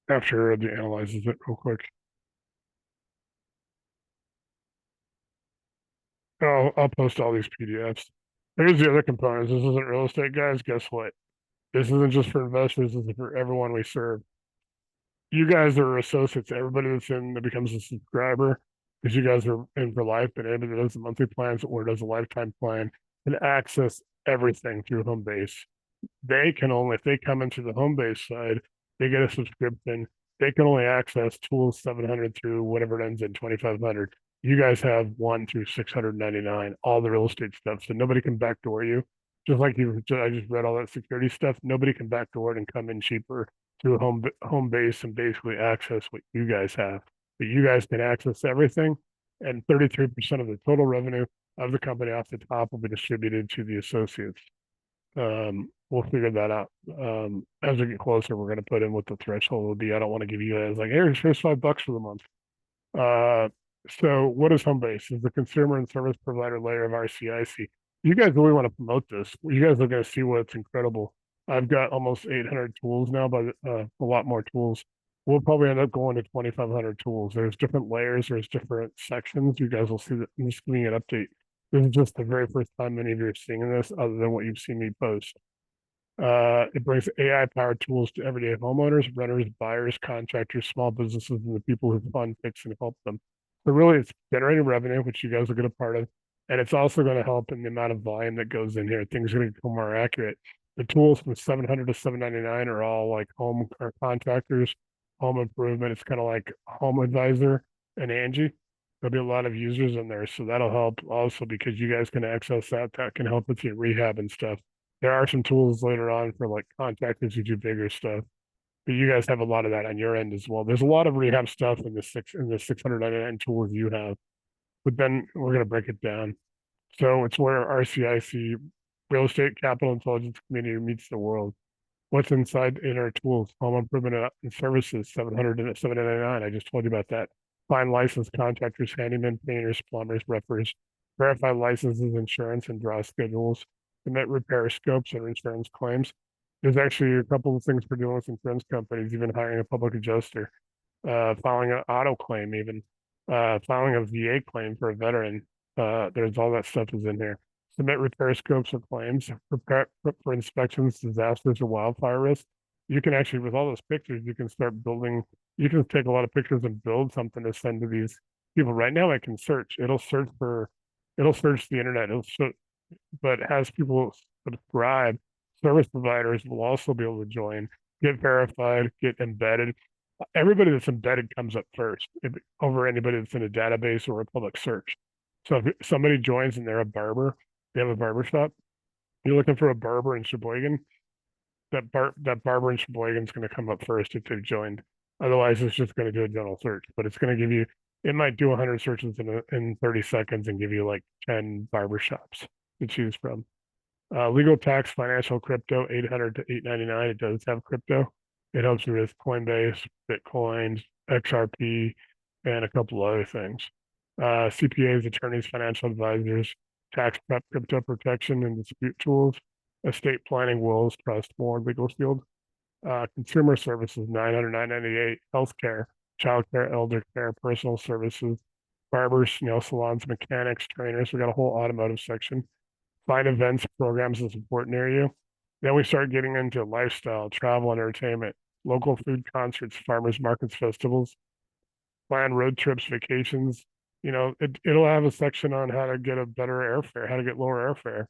after it analyzes it real quick. I'll post all these PDFs. Here's the other components. This isn't real estate, guys. Guess what? This isn't just for investors. This is for everyone we serve. You guys are associates. Everybody that's in that becomes a subscriber, because you guys are in for life, and anybody that does the monthly plans or does a lifetime plan can access everything through home base. They can only, if they come into the home base side, they get a subscription. They can only access tools 700 through whatever it ends in 2500. You guys have 1 through 699, all the real estate stuff. So nobody can backdoor you. Just like I just read all that security stuff. Nobody can backdoor it and come in cheaper through home base and basically access what you guys have. But you guys can access everything, and 33% of the total revenue of the company off the top will be distributed to the associates. We'll figure that out. As we get closer, we're going to put in what the threshold will be. I don't want to give you guys like, here's $5 for the month. So what is Homebase? Is the consumer and service provider layer of RCIC. You guys really want to promote this. You guys are going to see what's incredible. I've got almost 800 tools now, but a lot more tools. We'll probably end up going to 2,500 tools. There's different layers. There's different sections. You guys will see that. I'm just giving you an update. This is just the very first time many of you are seeing this, other than what you've seen me post. It brings AI-powered tools to everyday homeowners, renters, buyers, contractors, small businesses, and the people who fund, fix, and help them. So really, it's generating revenue, which you guys will get a part of, and it's also going to help in the amount of volume that goes in here. Things are going to become more accurate. The tools from 700 to 799 are all like home or contractors, home improvement. It's kind of like Home Advisor and Angie. There'll be a lot of users in there, so that'll help also because you guys can access that. That can help with your rehab and stuff. There are some tools later on for like contractors who do bigger stuff, but you guys have a lot of that on your end as well. There's a lot of rehab stuff in the 699 tools you have, but then we're gonna break it down. So it's where RCIC, Real Estate Capital Intelligence Community, meets the world. What's inside in our tools? Home improvement and services, 700 and 799. I just told you about that. Find licensed contractors, handymen, painters, plumbers, roofers. Verify licenses, insurance, and draw schedules. Submit repair scopes and insurance claims. There's actually a couple of things we're doing with insurance companies, even hiring a public adjuster, filing an auto claim, even filing a VA claim for a veteran. There's all that stuff is in here. Submit repair scopes or claims, prepare for inspections, disasters, or wildfire risk. You can actually, with all those pictures, you can start building. You can take a lot of pictures and build something to send to these people. Right now, I can search. It'll search the internet. But as people subscribe, service providers will also be able to join, get verified, get embedded. Everybody that's embedded comes up first over anybody that's in a database or a public search. So if somebody joins and they're a barber, they have a barber shop, you're looking for a barber in Sheboygan, that barber in Sheboygan is going to come up first if they've joined. Otherwise, it's just going to do a general search, but it's going to give you, it might do 100 searches in 30 seconds and give you like 10 barber shops to choose from. Legal, tax, financial, crypto, 800 to 899. It does have crypto. It helps you with Coinbase, Bitcoins, XRP, and a couple other things. CPAs, attorneys, financial advisors, tax prep, crypto protection, and dispute tools, estate planning, wills, trust, more legal field. Consumer services, 900, 998, healthcare, childcare, elder care, personal services, barbers, nail salons, mechanics, trainers. We got a whole automotive section. Find events, programs and support near you. Then we start getting into lifestyle, travel, and entertainment, local food concerts, farmers markets, festivals, plan road trips, vacations. It'll have a section on how to get a better airfare, how to get lower airfare.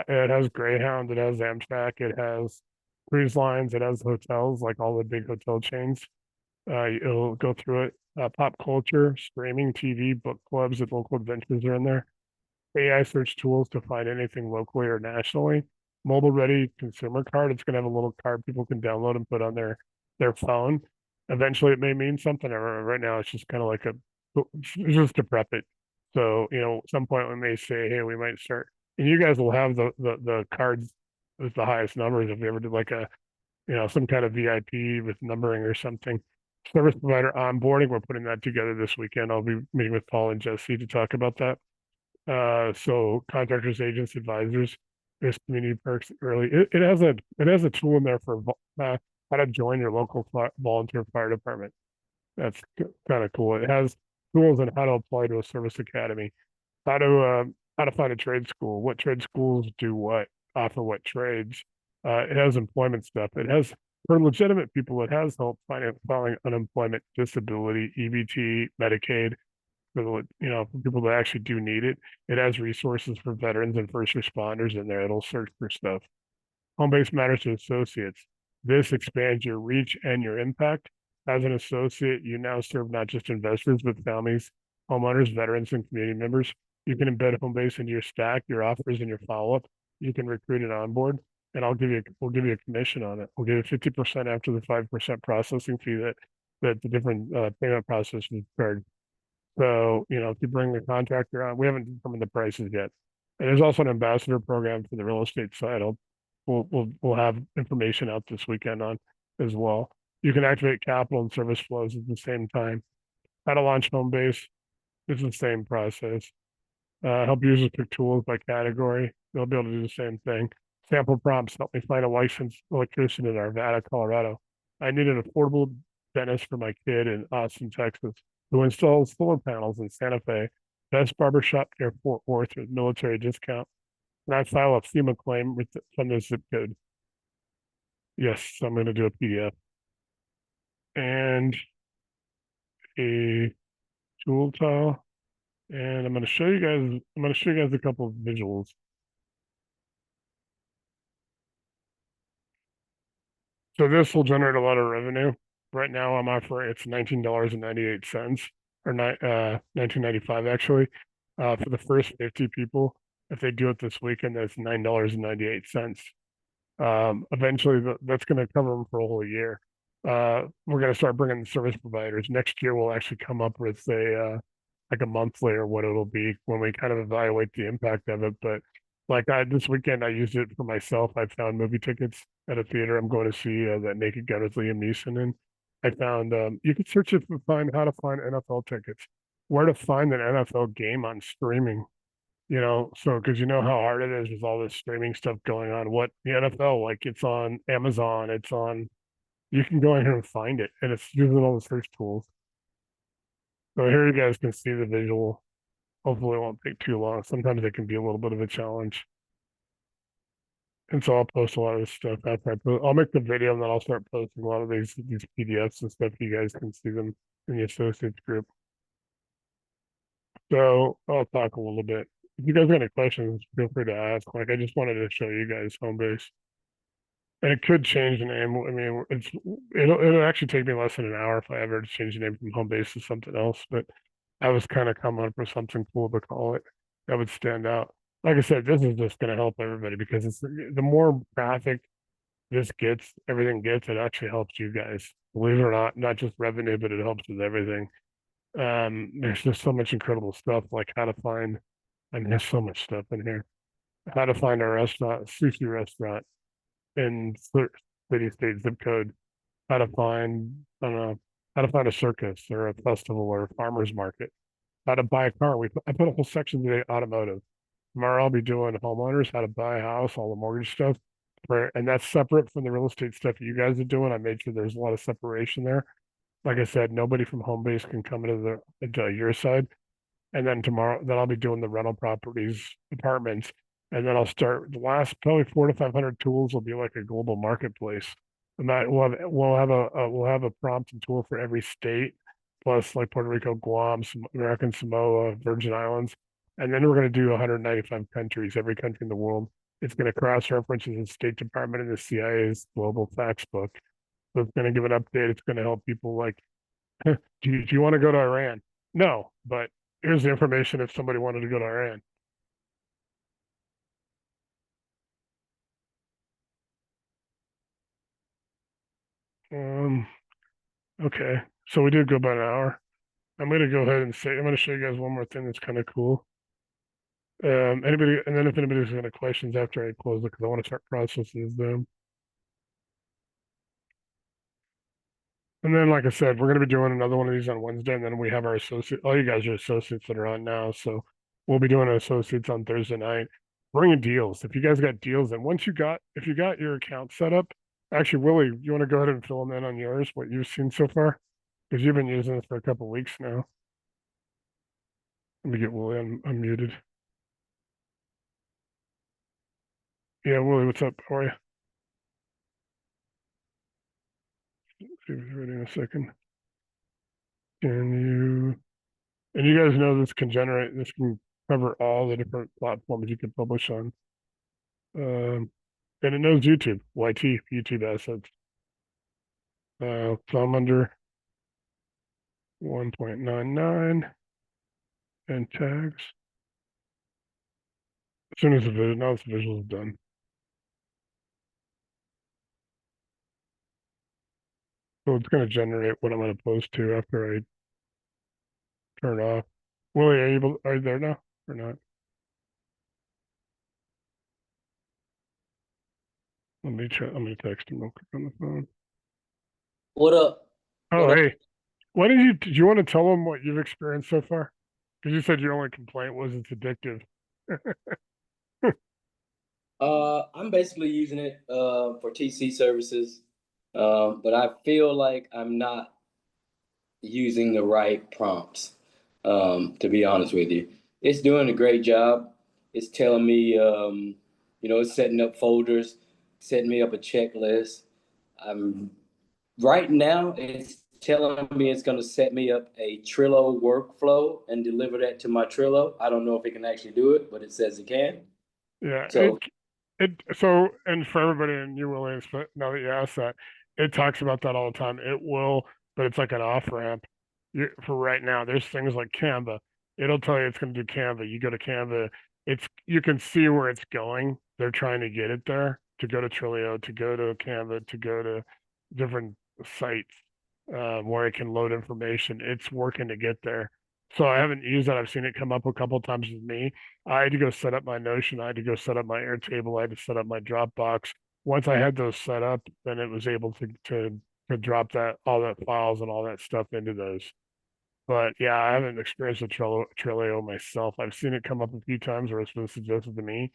It has Greyhound, it has Amtrak, it has cruise lines, it has hotels, like all the big hotel chains. It'll go through it. Pop culture, streaming, TV, book clubs, and local adventures are in there. AI search tools to find anything locally or nationally. Mobile ready consumer card. It's going to have a little card people can download and put on their phone. Eventually, it may mean something. Right now, it's just kind of like just to prep it. So at some point we may say, hey, we might start, and you guys will have the cards with the highest numbers if we ever did like some kind of VIP with numbering or something. Service provider onboarding. We're putting that together this weekend. I'll be meeting with Paul and Jesse to talk about that. So contractors, agents, advisors, there's community perks early. It has a tool in there for how to join your local volunteer fire department. That's kind of cool. It has tools on how to apply to a service academy, how to how to find a trade school, what trade schools do what, offer what trades. It has employment stuff. It has for legitimate people. It has help filing unemployment, disability, EBT, Medicaid for for people that actually do need it. It has resources for veterans and first responders in there. It'll search for stuff. Home base matters to associates. This expands your reach and your impact. As an associate, you now serve not just investors, but families, homeowners, veterans, and community members. You can embed home base into your stack, your offers, and your follow-up. You can recruit and onboard, and we'll give you a commission on it. We'll give you 50% after the 5% processing fee that the different payment processors charge. So, if you bring the contractor on, we haven't determined the prices yet. And there's also an ambassador program for the real estate side. We'll have information out this weekend on as well. You can activate capital and service flows at the same time. How to launch home base is the same process. Help users pick tools by category. They'll be able to do the same thing. Sample prompts help me find a licensed electrician in Arvada, Colorado. I need an affordable dentist for my kid in Austin, Texas, who installs solar panels in Santa Fe. Best barbershop near Fort Worth with military discount. And I file a FEMA claim from the zip code. Yes, so I'm going to do a PDF and a tool tile. And I'm going to show you guys a couple of visuals. So this will generate a lot of revenue. Right now I'm offering it's $19.98 or 19.95 actually. For the first 50 people. If they do it this weekend, that's $9.98. Eventually that's going to cover them for a whole year. We're going to start bringing service providers. Next year we'll actually come up with a like a monthly or what it'll be when we kind of evaluate the impact of it. But this weekend, I used it for myself. I found movie tickets at a theater. I'm going to see that Naked Gun with Liam Neeson in. I found you can search it to find how to find NFL tickets, where to find an NFL game on streaming. So because you know how hard it is with all this streaming stuff going on. What the NFL, like it's on Amazon, you can go in here and find it, and it's using all the search tools. So here you guys can see the visual. Hopefully it won't take too long. Sometimes it can be a little bit of a challenge. And so I'll post a lot of this stuff after I'll make the video and then I'll start posting a lot of these PDFs and stuff. You guys can see them in the associates group. So I'll talk a little bit. If you guys got any questions, feel free to ask. I just wanted to show you guys Homebase. And it could change the name. I mean, it'll actually take me less than an hour if I ever change the name from Homebase to something else. But I was kind of coming up with something cool to call it that would stand out. Like I said, this is just going to help everybody because it's the more traffic everything gets, it actually helps you guys. Believe it or not just revenue, but it helps with everything. There's just so much incredible stuff like how to find. I mean, there's so much stuff in here. How to find a sushi restaurant in city, state, zip code. How to find, I don't know, how to find a circus or a festival or a farmer's market. How to buy a car. I put a whole section today, automotive. Tomorrow I'll be doing homeowners, how to buy a house, all the mortgage stuff. And that's separate from the real estate stuff you guys are doing. I made sure there's a lot of separation there. Like I said, nobody from Homebase can come into your side. And then tomorrow, then I'll be doing the rental properties, apartments, and then I'll start the last probably 400 to 500 tools will be like a global marketplace. And that we'll have a prompt and tool for every state, plus like Puerto Rico, Guam, American Samoa, Virgin Islands, and then we're going to do 195 countries, every country in the world. It's going to cross-reference the State Department and the CIA's global facts book. So it's going to give an update. It's going to help people like, do you want to go to Iran? No, but here's the information if somebody wanted to go to Iran. Okay, so we did go about an hour. I'm gonna go ahead and I'm gonna show you guys one more thing that's kind of cool. And then if anybody's got any questions after I close it, because I want to start processing them. And then, like I said, we're going to be doing another one of these on Wednesday, and then we have our associate. All you guys are associates that are on now, so we'll be doing associates on Thursday night. Bringing deals. If you guys got deals, and if you got your account set up, actually, Willie, you want to go ahead and fill them in on yours, what you've seen so far, because you've been using this for a couple of weeks now. Let me get Willie unmuted. Yeah, Willie, what's up? How are you? See if he's ready in a second. Can you, and you guys know this can cover all the different platforms you can publish on. And it knows YouTube, YT, YouTube assets. So I'm under 1.99 and tags. As soon as now the visual is done. So it's going to generate what I'm going to post to after I turn off. Willie, are you there now or not? Let me try. Let me text him real quick on the phone. What up? Oh, What up? hey, did you want to tell them what you've experienced so far? Because you said your only complaint was it's addictive. I'm basically using it for TC services, but I feel like I'm not using the right prompts. To be honest with you, it's doing a great job. It's telling me, it's setting up folders, setting me up a checklist. I'm right now. It's telling me it's going to set me up a Trello workflow and deliver that to my Trello. I don't know if it can actually do it, but it says it can. Yeah, So so and for everybody and you Williams, but now that you asked that, it talks about that all the time. It will, but it's like an off ramp. For right now, there's things like Canva. It'll tell you it's going to do Canva. You go to Canva, you can see where it's going. They're trying to get it there to go to Trilio, to go to Canva, to go to different sites where it can load information. It's working to get there. So I haven't used that. I've seen it come up a couple times with me. I had to go set up my Notion. I had to go set up my Airtable. I had to set up my Dropbox. Once I had those set up, then it was able to drop that all that files and all that stuff into those. But yeah, I haven't experienced a Trello myself. I've seen it come up a few times where it's been suggested to me.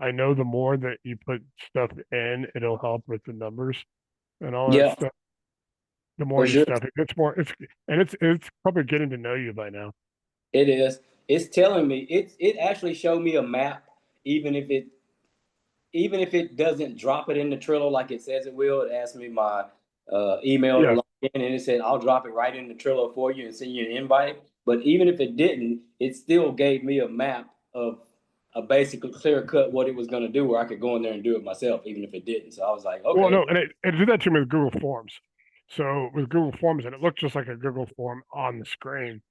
I know the more that you put stuff in, it'll help with the numbers and all that yeah, stuff. The more for you sure. stuff it, it's probably getting to know you by now. It is. It's telling me it actually showed me a map, even if it doesn't drop it in the Trello like it says it will. It asked me my email to Yeah. log in, and it said I'll drop it right in the Trello for you and send you an invite. But even if it didn't, it still gave me a map of a basically clear cut what it was going to do, where I could go in there and do it myself, even if it didn't. So I was like, Well, okay, no, and it did that to me with Google Forms. So with Google Forms, and it looked just like a Google form on the screen.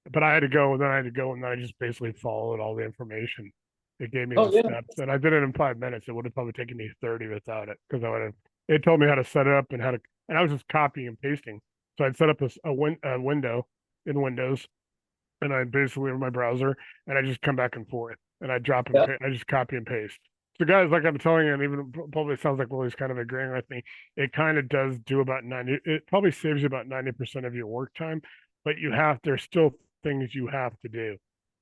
But I had to go, and then I had to go, and then I just basically followed all the information. It gave me oh the yeah, steps, and I did it in 5 minutes. It would have probably taken me 30 without it, because I would have. It told me how to set it up and how to, and I was just copying and pasting. So I'd set up a window in Windows, and I basically in my browser, and I just come back and forth, and I drop and yeah, I just copy and paste. So guys, like I'm telling you, and even probably sounds like Willie's kind of agreeing with me. It kind of does do about 90. It probably saves you about 90% of your work time, but there's still things you have to do.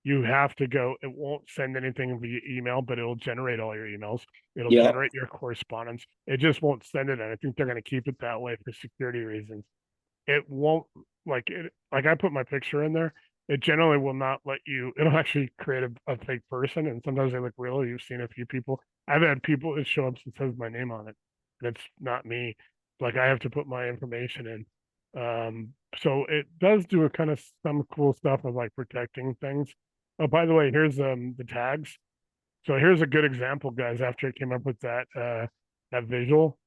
You have to go. It won't send anything via email, but it'll generate all your emails. It'll yeah, generate your correspondence. It just won't send it, and I think they're going to keep it that way for security reasons. It won't like I put my picture in there. It generally will not let you. It'll actually create a fake person, and sometimes they look real. You've seen a few people. I've had people that show up that says my name on it, and it's not me. Like I have to put my information in. So it does do a kind of some cool stuff of like protecting things. Oh, by the way, here's the tags. So here's a good example, guys. After I came up with that visual,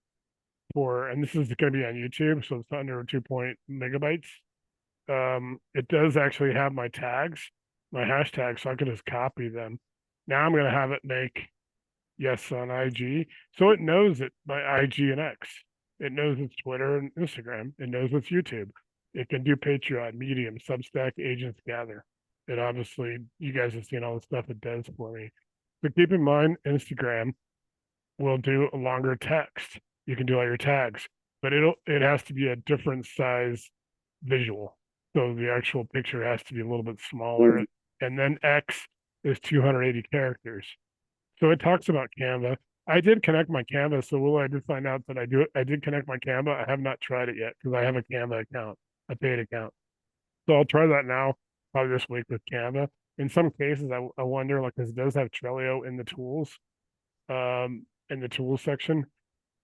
and this is going to be on YouTube, so it's under 2 megabytes. It does actually have my tags, my hashtags, so I can just copy them. Now I'm going to have it make yes on IG, so it knows it by IG and X. It knows it's Twitter and Instagram. It knows it's YouTube. It can do Patreon, Medium, Substack, Agents Gather. It obviously, you guys have seen all the stuff it does for me. But keep in mind, Instagram will do a longer text. You can do all your tags, but it has to be a different size visual. So the actual picture has to be a little bit smaller. And then X is 280 characters. So it talks about Canva. I did connect my Canva. So I did find out that I did connect my Canva. I have not tried it yet because I have a Canva account, a paid account. So I'll try that now, probably this week with Canva. In some cases, I wonder, like, because it does have Trello in the tools. Um, in the tools section.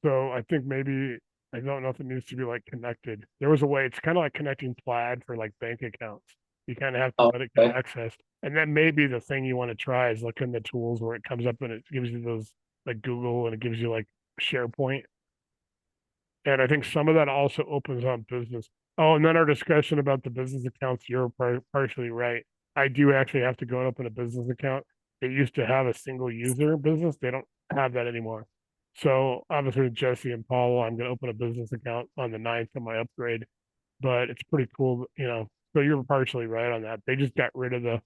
So I think maybe I don't know if it needs to be like connected. There was a way, it's kind of like connecting Plaid for like bank accounts. You kind of have to Oh, let it get okay. access. And then maybe the thing you want to try is look in the tools where it comes up and it gives you those like Google and it gives you like SharePoint. And I think some of that also opens up business. Oh, and then our discussion about the business accounts, you're partially right. I do actually have to go and open a business account. They used to have a single user business. They don't have that anymore. So obviously with Jesse and Paulo, I'm going to open a business account on the 9th of my upgrade, but it's pretty cool, you know. So you're partially right on that. They just got rid of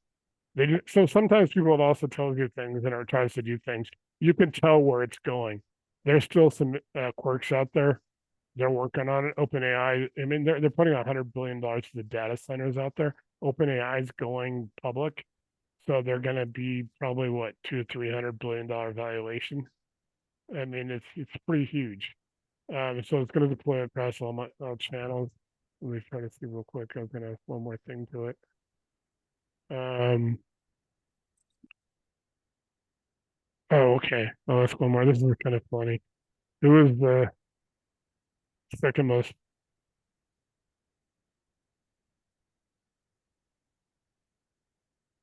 so sometimes people will also tell you things and are tries to do things. You can tell where it's going. There's still some quirks out there. They're working on it. OpenAI, I mean, they're putting $100 billion to the data centers out there. OpenAI is going public, so they're going to be probably what, 200-300 billion-dollar valuation. I mean, it's pretty huge. So it's going to deploy across all my channels. Let me try to see real quick. I was going to add one more thing to it. Oh, okay. Oh, that's one more. This is kind of funny. Who is the second most?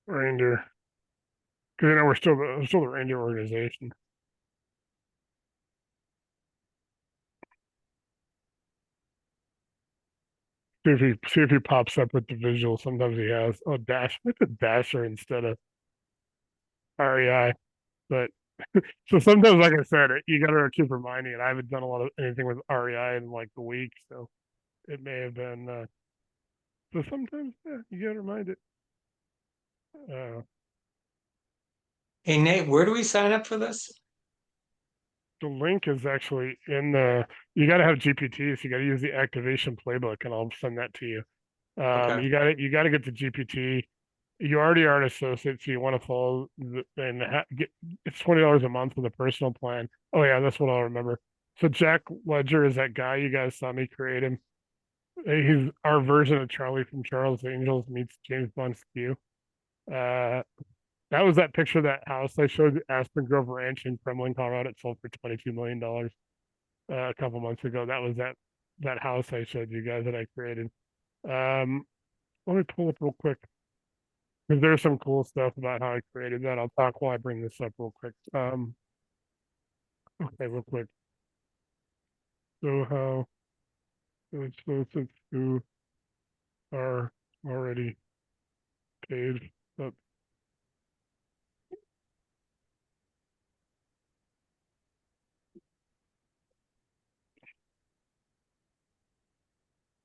Reindeer. Because you know we're still the Reindeer organization. See if he pops up with the visual. Sometimes he has dash with the dasher instead of REI. But so sometimes, like I said, you gotta keep reminding it. I haven't done a lot of anything with REI in like a week, so it may have been. So sometimes, yeah, you gotta remind it. Uh, Hey Nate, where do we sign up for this? the link is actually in the. You gotta have GPT, so you gotta use the activation playbook, and I'll send that to you. Okay. You gotta get the GPT. You already are an associate, so you want to follow get it's $20 a month for the personal plan. Oh yeah, that's what I'll remember. So Jack Ledger is that guy you guys saw me create him. He's our version of Charlie from Charles Angels meets James Bond Skew. Uh, that was that picture of that house I showed you, Aspen Grove Ranch in Kremlin, Colorado. It sold for $22 million a couple months ago. That was that house I showed you guys that I created. Um, let me pull up real quick because there's some cool stuff about how I created that. I'll talk while I bring this up real quick. Okay, real quick. So how associates who are already paid up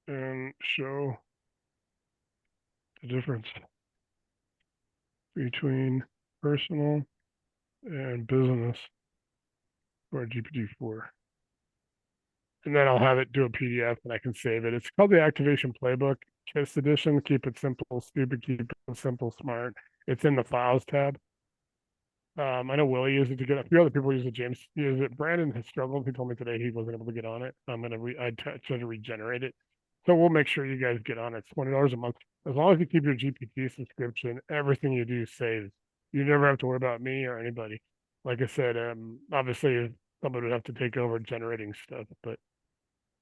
and show the difference between personal and business for GPT-4. And then I'll have it do a PDF and I can save it. It's called the Activation Playbook, KISS edition. Keep it simple, stupid, keep it simple, smart. It's in the files tab. I know Willie used it to get a few other people use it. James used it. Brandon has struggled. He told me today he wasn't able to get on it. I tried to regenerate it. So we'll make sure you guys get on it. It's $20 a month. As long as you keep your GPT subscription, everything you do saves. You never have to worry about me or anybody. Like I said, obviously somebody would have to take over generating stuff, but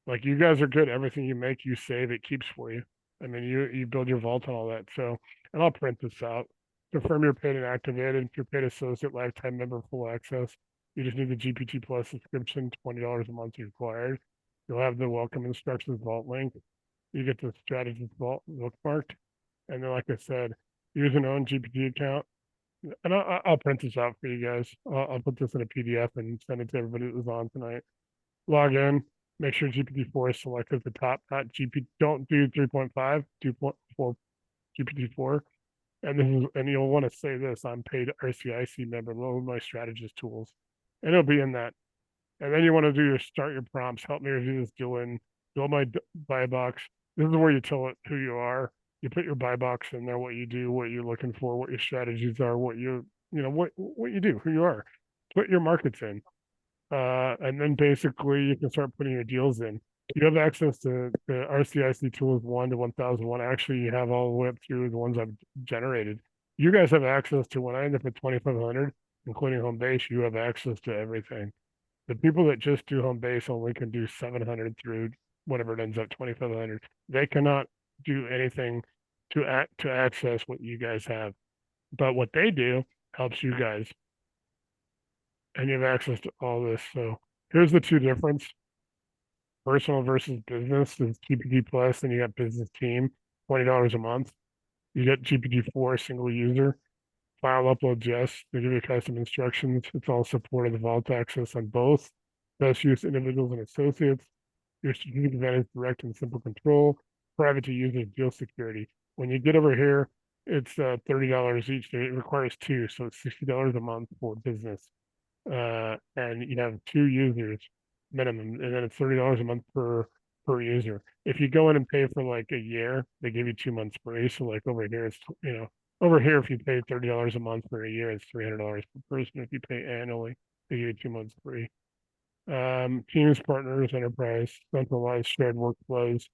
like you guys are good. Everything you make, you save, it keeps for you. I mean, you build your vault and all that. So, and I'll print this out. Confirm you're paid and activated. If you're paid associate, lifetime member, full access. You just need the GPT Plus subscription. $20 a month required. You'll have the welcome instructions vault link. You get the strategist vault bookmarked, and then, like I said, use an own GPT account. And I'll print this out for you guys. I'll put this in a PDF and send it to everybody that was on tonight. Log in, make sure GPT-4 is selected at the top, not GPT, don't do 3.5, 2.4 GPT-4. And you'll want to say this, I'm paid RCIC member, load my strategist tools. And it'll be in that. And then you want to do start your prompts, help me review this build my buy box. This is where you tell it who you are. You put your buy box in there, what you do, what you're looking for, what your strategies are, what what you do, who you are. Put your markets in. And then basically you can start putting your deals in. You have access to the RCIC tools 1 to 1001. Actually, you have all the way up through the ones I've generated. You guys have access to when I end up at 2500, including home base, you have access to everything. The people that just do home base only can do 700 through whatever it ends up 2,500. They cannot do anything to access what you guys have. But what they do helps you guys, and you have access to all this. So here's the two difference: personal versus business is GPT Plus, and you got business team, $20 a month. You get GPT-4 single user, file upload yes. They give you custom instructions. It's all supported the vault access on both. Best use individuals and associates. Your strategic advantage, direct and simple control. Private to users, deal security. When you get over here, it's $30 each. It requires two, so it's $60 a month for business. And you have two users minimum, and then it's $30 a month per user. If you go in and pay for like a year, they give you 2 months free. So like over here, it's over here if you pay $30 a month for a year, it's $300 per person. If you pay annually, they give you 2 months free. Teams, partners, enterprise, centralized shared workflows,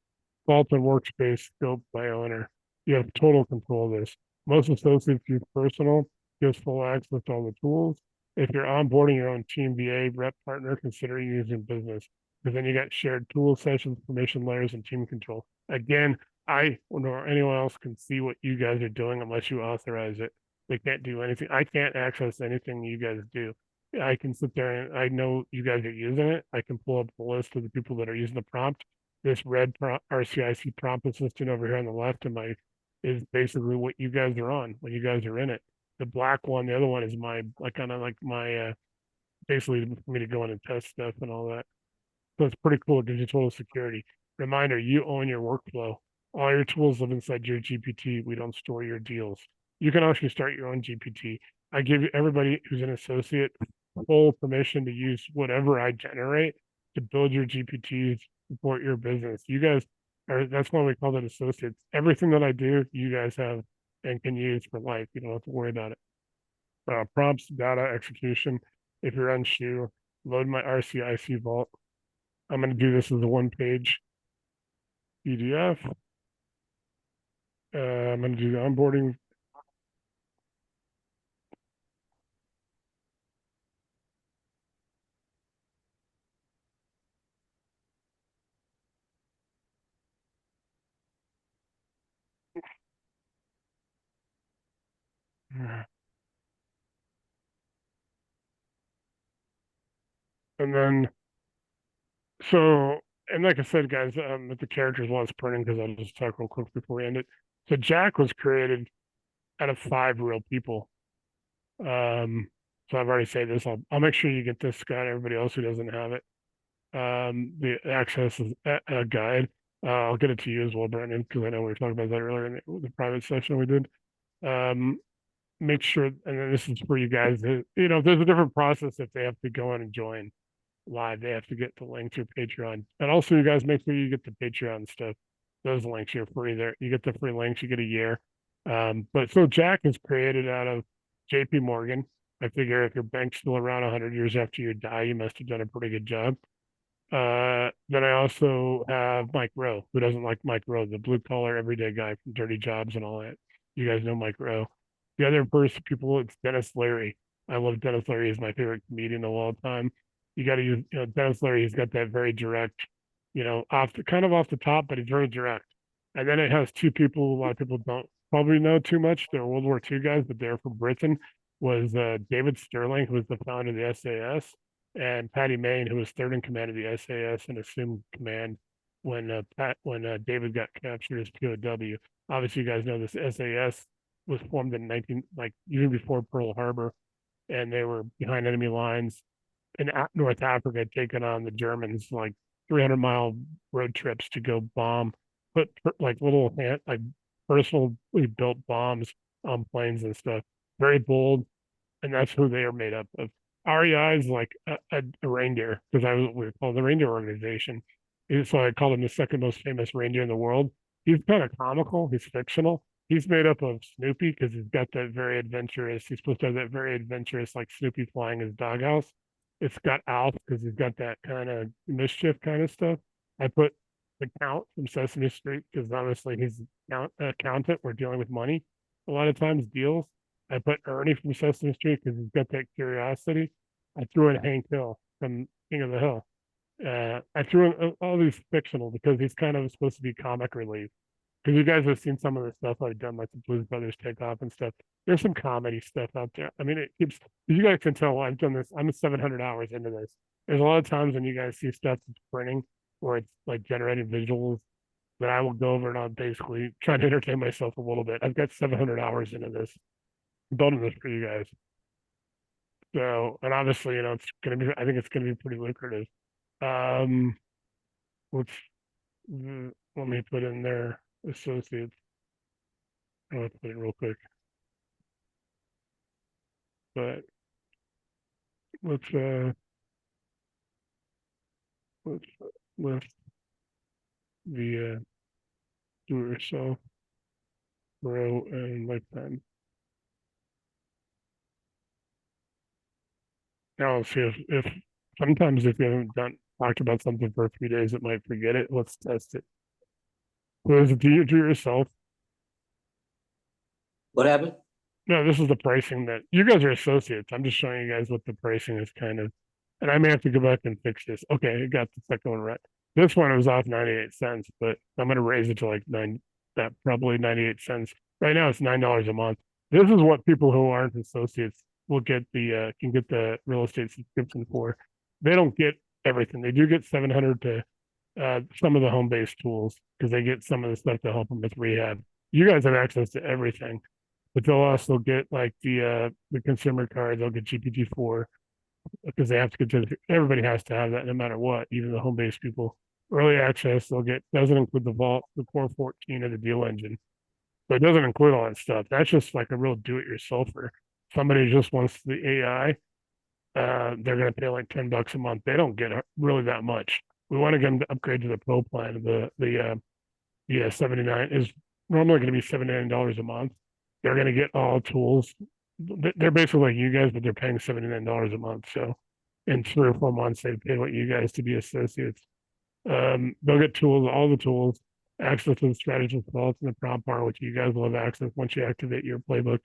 vault and workspace scope by owner. You have total control of this. Most associates use personal, gives full access to all the tools. If you're onboarding your own team VA rep partner, consider using business, because then you got shared tool sessions, permission layers, and team control. Again, I or anyone else can see what you guys are doing unless you authorize it. They can't do anything. I can't access anything you guys do. I can sit there and I know you guys are using it. I can pull up the list of the people that are using the prompt. This red RCIC prompt assistant over here on the left of my is basically what you guys are on when you guys are in it. The black one, the other one is my like kind of like my basically for me to go in and test stuff and all that. So it's pretty cool. It gives you total security. Reminder, you own your workflow. All your tools live inside your GPT. We don't store your deals. You can actually start your own GPT. I give everybody who's an associate full permission to use whatever I generate to build your GPTs, support your business. You guys are, that's why we call it associates. Everything that I do, you guys have and can use for life. You don't have to worry about it. Prompts, data, execution. If you're unsure, load my RCIC vault. I'm going to do this as a one-page PDF. I'm going to do the onboarding. And then, so, and like I said, guys, with the characters while it's printing, because I'll just talk real quick before we end it. So Jack was created out of 5 real people. So I've already said this. I'll make sure you get this, Scott. Everybody else who doesn't have it, the access is a guide. I'll get it to you as well, Brandon, because I know we were talking about that earlier in the private session we did. Make sure, and then this is for you guys. There's a different process if they have to go in and join live. They have to get the link to Patreon, and also you guys make sure you get the Patreon stuff. Those links are free there. You get the free links. You get a year. But so Jack is created out of JP Morgan. I figure if your bank's still around 100 years after you die, you must have done a pretty good job. Then I also have Mike Rowe, who doesn't like Mike Rowe, the blue collar everyday guy from Dirty Jobs and all that. You guys know Mike Rowe. The other people, it's Dennis Leary. I love Dennis Leary. He's my favorite comedian of all time. You got to use Dennis Leary. He's got that very direct, off the top, but he's very direct. And then it has two people. A lot of people don't probably know too much. They're World War II guys, but they're from Britain. Was David Sterling, who was the founder of the SAS, and Patty Main, who was third in command of the SAS and assumed command when David got captured as POW. Obviously, you guys know this SAS was formed in even before Pearl Harbor, and they were behind enemy lines in North Africa, taking on the Germans, like 300-mile road trips to go put like little personally built bombs on planes and stuff. Very bold, and that's who they are made up of. REI is like a reindeer, because we call the Reindeer organization. So I call him the second most famous reindeer in the world. He's kind of comical. He's fictional. He's made up of Snoopy because he's got that very adventurous. He's supposed to have that very adventurous, like Snoopy flying his doghouse. It's got Alf because he's got that kind of mischief kind of stuff. I put the Count from Sesame Street because obviously he's an accountant. We're dealing with money a lot of times, deals. I put Ernie from Sesame Street because he's got that curiosity. I threw in Hank Hill from King of the Hill. I threw in all these fictional because he's kind of supposed to be comic relief. Because you guys have seen some of the stuff I've done, like the Blues Brothers Takeoff and stuff. There's some comedy stuff out there. I mean, it keeps. You guys can tell I've done this. I'm 700 hours into this. There's a lot of times when you guys see stuff that's printing or it's like generating visuals that I will go over and I'll basically try to entertain myself a little bit. I've got 700 hours into this, building this for you guys. So, and obviously, it's going to be. I think it's going to be pretty lucrative. Um, let's let me put in there associates. I'll put it real quick. But let's list the do it yourself grow and lifetime. Now let's see if sometimes if you haven't talked about something for a few days, it might forget it. Let's test it. So is it do yourself? What happened? No, this is the pricing that you guys are associates. I'm just showing you guys what the pricing is kind of, and I may have to go back and fix this. Okay, I got the second one right. This one was off 98 cents, but I'm going to raise it to like probably 98 cents. Right now it's $9 a month. This is what people who aren't associates will get can get the real estate subscription for. They don't get everything. They do get 700 to some of the home-based tools because they get some of the stuff to help them with rehab. You guys have access to everything, but they'll also get like the consumer card. They'll get GPT-4 because they have to get everybody has to have that no matter what, even the home-based people. Early access, they'll get, doesn't include the vault, the core 14 of the deal engine. So it doesn't include all that stuff. That's just like a real do-it-yourselfer. Somebody just wants the AI, they're going to pay like $10 a month. They don't get really that much. We want to get them to upgrade to the pro plan. The 79 is normally going to be $79 a month. They're going to get all tools. They're basically like you guys, but they're paying $79 a month. So in 3 or 4 months, they pay what you guys to be associates. They'll get tools, all the tools, access to the strategist vaults and the prompt bar, which you guys will have access once you activate your playbook.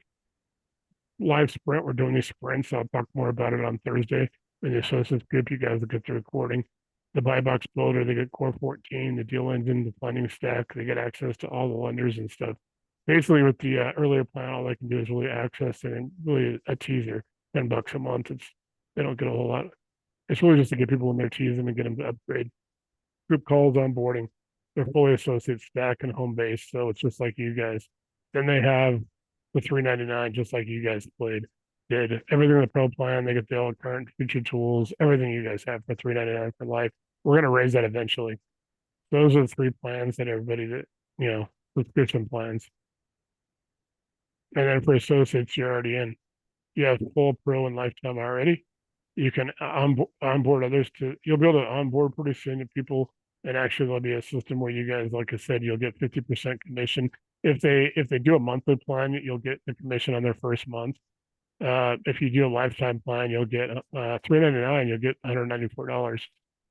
Live sprint, we're doing these sprints. I'll talk more about it on Thursday in the associates group. You guys will get the recording. The buy box builder, they get core 14, the deal engine, the funding stack. They get access to all the lenders and stuff. Basically, with the earlier plan, all they can do is really access and really a teaser, $10 a month. They don't get a whole lot. It's really just to get people in their teasing and get them to upgrade. Group calls onboarding. They're fully associate stack and home base, so it's just like you guys. Then they have the $3.99, just like you guys did everything in the pro plan. They get the all current feature tools, everything you guys have for $3.99 for life. We're gonna raise that eventually. Those are the 3 plans that everybody subscription plans. And then for associates, you're already in. You have full pro and lifetime already. You can onboard others you'll be able to onboard pretty soon to people. And actually there'll be a system where you guys, like I said, you'll get 50% commission. If they do a monthly plan, you'll get the commission on their first month. If you do a lifetime plan, you'll get $3.99, you'll get $194.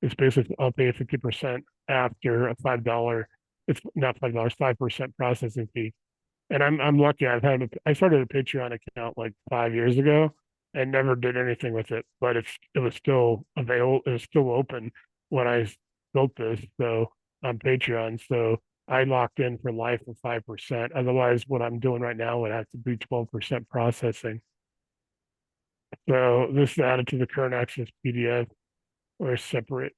It's basically I'll pay 50% after a $5, it's not $5, 5% processing fee. And I'm lucky. I started a Patreon account like 5 years ago and never did anything with it, but it was still available. It was still open when I built this. So on Patreon, so I locked in for life of 5%. Otherwise, what I'm doing right now would have to be 12% processing. So this is added to the current access PDF or separate.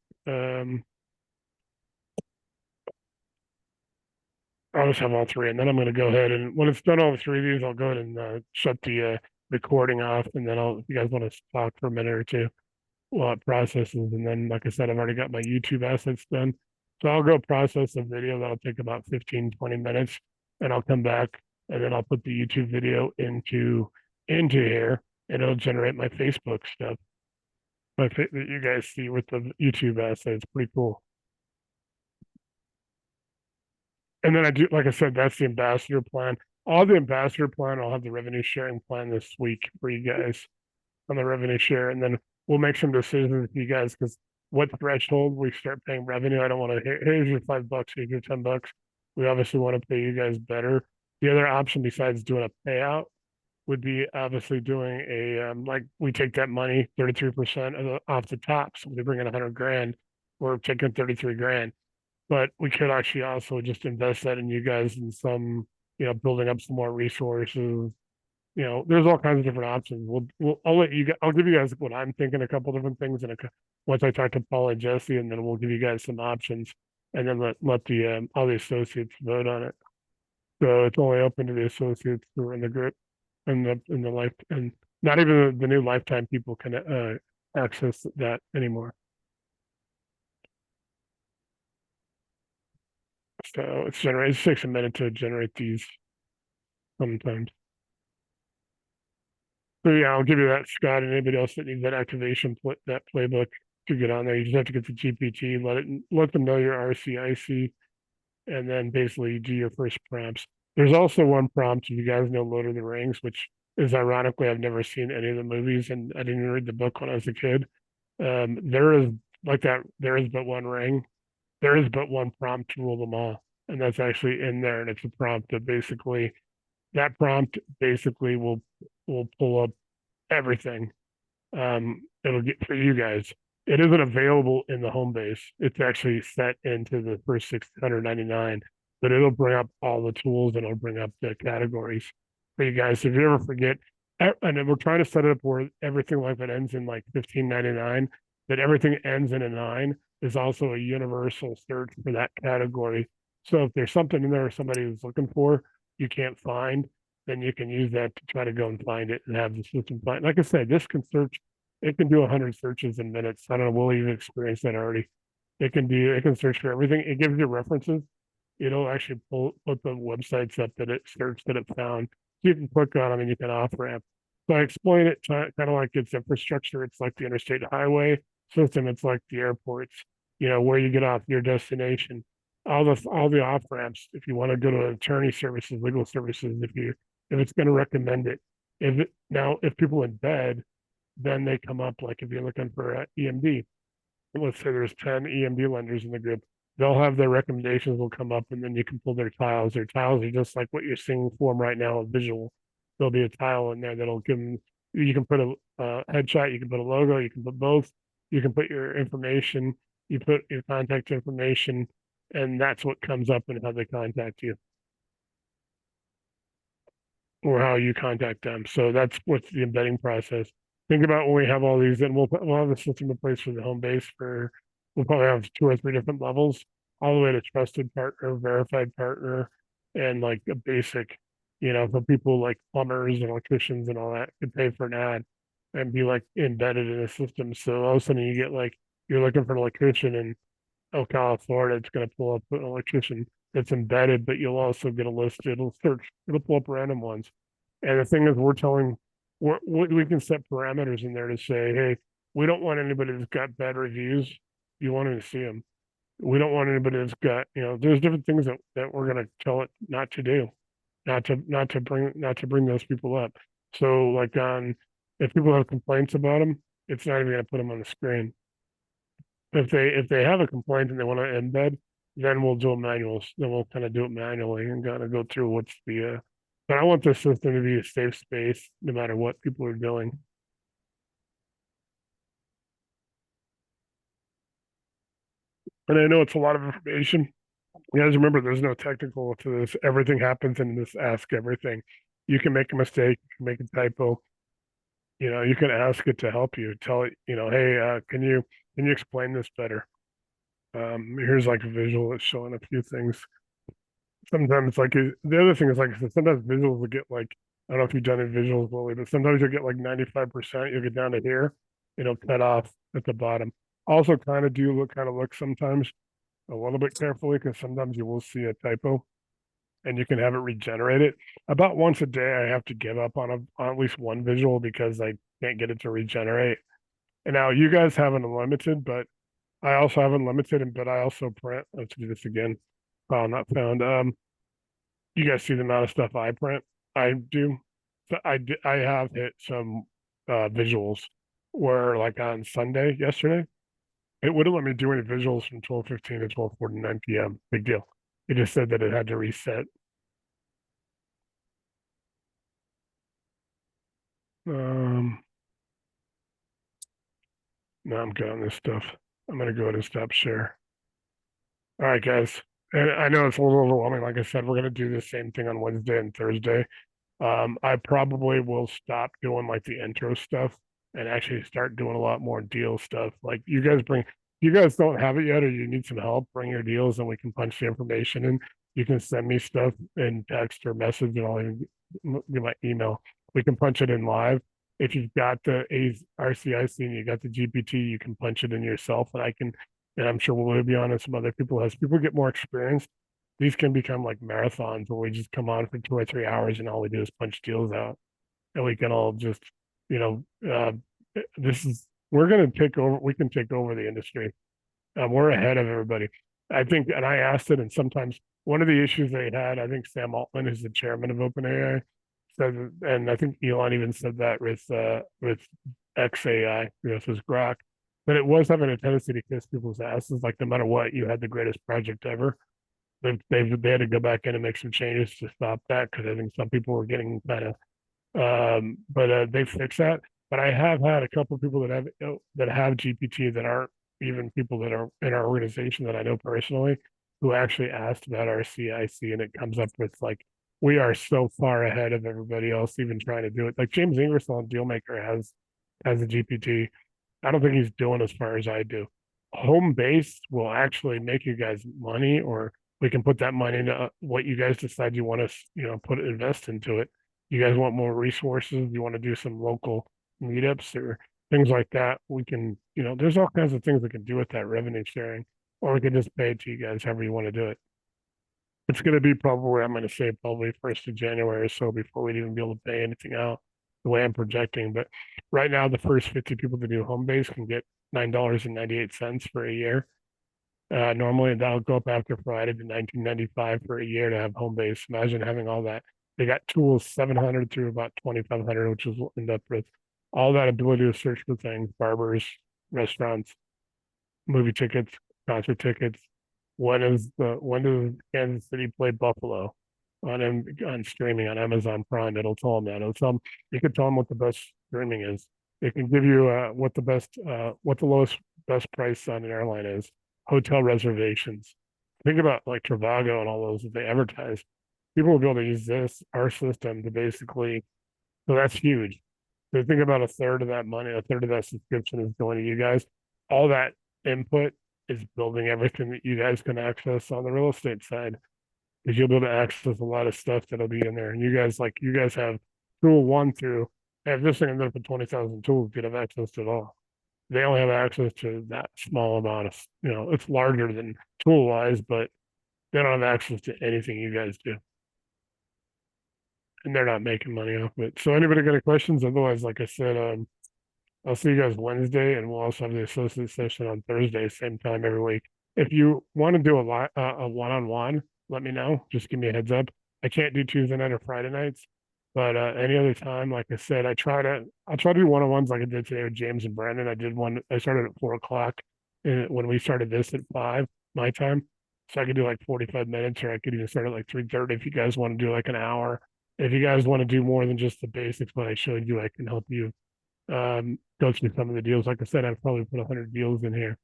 I'll just have all 3, and then I'm going to go ahead and when it's done all 3 of these, I'll go ahead and shut the recording off, and then if you guys want to talk for a minute or two while it processes, and then like I said, I've already got my YouTube assets done, so I'll go process a video that'll take about 15-20 minutes, and I'll come back, and then I'll put the YouTube video into here, and it'll generate my Facebook stuff. That you guys see with the YouTube assets, pretty cool. And then I do, like I said, that's the ambassador plan. All the ambassador plan, I'll have the revenue sharing plan this week for you guys on the revenue share. And then we'll make some decisions with you guys because what threshold we start paying revenue. I don't want to, here's your $5, here's your $10. We obviously want to pay you guys better. The other option besides doing a payout would be obviously doing a like we take that money 33% off the top, so they bring in 100 grand, we're taking 33 grand. But we could actually also just invest that in you guys in some, building up some more resources. There's all kinds of different options. I'll give you guys what I'm thinking, a couple different things, and once I talk to Paul and Jesse, and then we'll give you guys some options, and then let the all the associates vote on it. So it's only open to the associates who are in the group, and the life, and not even the new lifetime people can access that anymore. So it takes a minute to generate these sometimes. So yeah, I'll give you that, Scott, and anybody else that needs that that playbook to get on there. You just have to get the GPT, let them know your RCIC, and then basically do your first prompts. There's also one prompt, if you guys know Lord of the Rings, which is ironically I've never seen any of the movies, and I didn't even read the book when I was a kid. There is there is but one ring. There is but one prompt to rule them all, and that's actually in there, and it's a prompt that prompt basically will pull up everything. It'll get for you guys. It isn't available in the home base. It's actually set into the first 699, but it'll bring up all the tools and it'll bring up the categories for you guys. So if you ever forget, and then we're trying to set it up where everything like that ends in like 1599, that everything ends in a 9 is also a universal search for that category. So if there's something in there somebody is looking for, you can't find, then you can use that to try to go and find it and have the system find. Like I said, this can search, it can do 100 searches in minutes. I don't know, we'll even experience that already. It can search for everything. It gives you references. It'll actually put the websites up that it searched, that it found. You can click on them and you can off ramp. So I explain it kind of like it's infrastructure. It's like the interstate highway system. It's like the airports, where you get off your destination. All the off ramps, if you want to go to attorney services, legal services, if it's going to recommend it. If people in bed, then they come up, like if you're looking for EMD, let's say there's 10 EMD lenders in the group, they'll have their recommendations will come up, and then you can pull their tiles. Their tiles are just like what you're seeing for them right now, a visual. There'll be a tile in there that'll give them, you can put a headshot, you can put a logo, you can put both, you can put your information, you put your contact information, and that's what comes up and how they contact you, or how you contact them. So that's what's the embedding process. Think about when we have all these, and we'll have a system in place for the home base we'll probably have 2 or 3 different levels, all the way to trusted partner, verified partner, and like a basic, for people like plumbers and electricians and all that could pay for an ad and be like embedded in a system. So all of a sudden you get like, you're looking for an electrician in Ocala, Florida, it's going to pull up an electrician that's embedded, but you'll also get a list. It'll pull up random ones. And the thing is, we can set parameters in there to say, hey, we don't want anybody that's got bad reviews. You want to see them. We don't want anybody that's got, there's different things that we're going to tell it not to do, not to bring those people up. So like if people have complaints about them, it's not even going to put them on the screen. If they have a complaint and they want to embed, then we'll do a manual. Then we'll kind of do it manually and kind of go through what's the. But I want this system to be a safe space, no matter what people are doing. And I know it's a lot of information. You guys remember, there's no technical to this. Everything happens in this ask everything. You can make a mistake, you can make a typo. You can ask it to help you. Tell it, hey, can you explain this better? Here's like a visual that's showing a few things. Sometimes like the other thing is, like I said, sometimes visuals will get like, I don't know if you've done any visuals, Lily, but sometimes you'll get like 95%, you'll get down to here, it'll cut off at the bottom. Also kind of look sometimes a little bit carefully, because sometimes you will see a typo and you can have it regenerate it. About once a day, I have to give up on at least one visual because I can't get it to regenerate. And now you guys have an unlimited, but I also have unlimited, but I also print. Let's do this again. File not found. You guys see the amount of stuff I print? I do. So I have hit some visuals where, like on Sunday yesterday, it wouldn't let me do any visuals from 12:15 to 12:49 p.m. Big deal. It just said that it had to reset. No, I'm good on this stuff. I'm gonna go ahead and stop share. All right, guys. And I know it's a little overwhelming. Like I said, we're gonna do the same thing on Wednesday and Thursday. I probably will stop doing like the intro stuff and actually start doing a lot more deal stuff. Like you guys don't have it yet, or you need some help, bring your deals and we can punch the information in. You can send me stuff in text or message and I'll even give my email. We can punch it in live. If you've got the RCIC and you got the GPT, you can punch it in yourself and and I'm sure we'll be on and some other people. As people get more experienced, these can become like marathons where we just come on for 2 or 3 hours and all we do is punch deals out and we can all just, you know, we're going to take over, we can take over the industry. We're ahead of everybody. I think, and I asked it, and sometimes one of the issues they had, I think Sam Altman, who's the chairman of OpenAI, said, and I think Elon even said that with XAI, this was Grok, that it was having a tendency to kiss people's asses. Like no matter what, you had the greatest project ever. They had to go back in and make some changes to stop that because I think some people were getting kind of but they fixed that. But I have had a couple of people that have GPT that aren't even people that are in our organization that I know personally who actually asked about our CIC and it comes up with like we are so far ahead of everybody else even trying to do it. Like James Ingersoll on Dealmaker has a GPT. I don't think he's doing as far as I do. Home base will actually make you guys money, or we can put that money into what you guys decide you want to, invest into it. You guys want more resources? You want to do some local meetups or things like that? We can, there's all kinds of things we can do with that revenue sharing, or we can just pay it to you guys however you want to do it. It's going to be probably, I'm going to say probably 1st of January or so before we'd even be able to pay anything out the way I'm projecting. But right now, the first 50 people to do home base can get $9.98 for a year. Normally, that'll go up after Friday to $19.95 for a year to have home base. Imagine having all that. They got tools 700 through about 2,500, which is what end up with all that ability to search for things, barbers, restaurants, movie tickets, concert tickets. When does Kansas City play Buffalo on streaming on Amazon Prime? It'll tell them that. You can tell them what the best streaming is. It can give you what the lowest best price on an airline is. Hotel reservations. Think about like Trivago and all those that they advertise. People will be able to use our system to basically, so that's huge. So think about a third of that money, a third of that subscription is going to you guys. All that input is building everything that you guys can access on the real estate side. Because you'll be able to access a lot of stuff that'll be in there. And you guys have tool 1 through, if this thing ended up with 20,000 tools, you'd have access to it all. They only have access to that small amount of, it's larger than tool wise, but they don't have access to anything you guys do. And they're not making money off it. So anybody got any questions? Otherwise, like I said, I'll see you guys Wednesday, and we'll also have the associate session on Thursday, same time every week. If you want to do a one-on-one, let me know. Just give me a heads up. I can't do Tuesday night or Friday nights, but any other time, like I said, I'll try to do one-on-ones like I did today with James and Brandon. I started at 4:00 when we started this at 5 my time. So I could do like 45 minutes, or I could even start at like 3:30 if you guys want to do like an hour. If you guys want to do more than just the basics, what I showed you, I can help you go through some of the deals. Like I said, I've probably put 100 deals in here.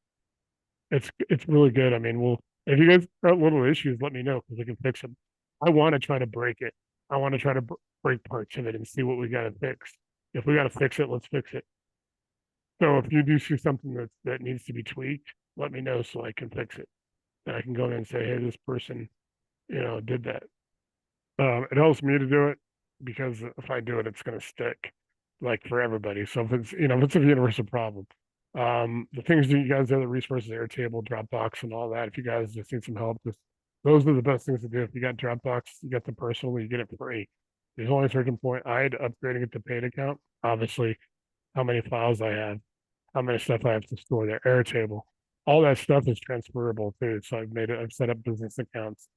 It's really good. I mean, if you guys got little issues, let me know because we can fix them. I want to try to break it. I want to try to break parts of it and see what we got to fix. If we got to fix it, let's fix it. So if you do see something that needs to be tweaked, let me know so I can fix it. And I can go in and say, hey, this person, did that. It helps me to do it because if I do it, it's going to stick like for everybody. So if it's a universal problem, the things that you guys have, the resources, Airtable, Dropbox, and all that. If you guys just need some help, those are the best things to do. If you got Dropbox, you get the personal, you get it free. There's only a certain point. I had upgrading it to paid account. Obviously, how many files I have, how many stuff I have to store there, Airtable, all that stuff is transferable too. So I've set up business accounts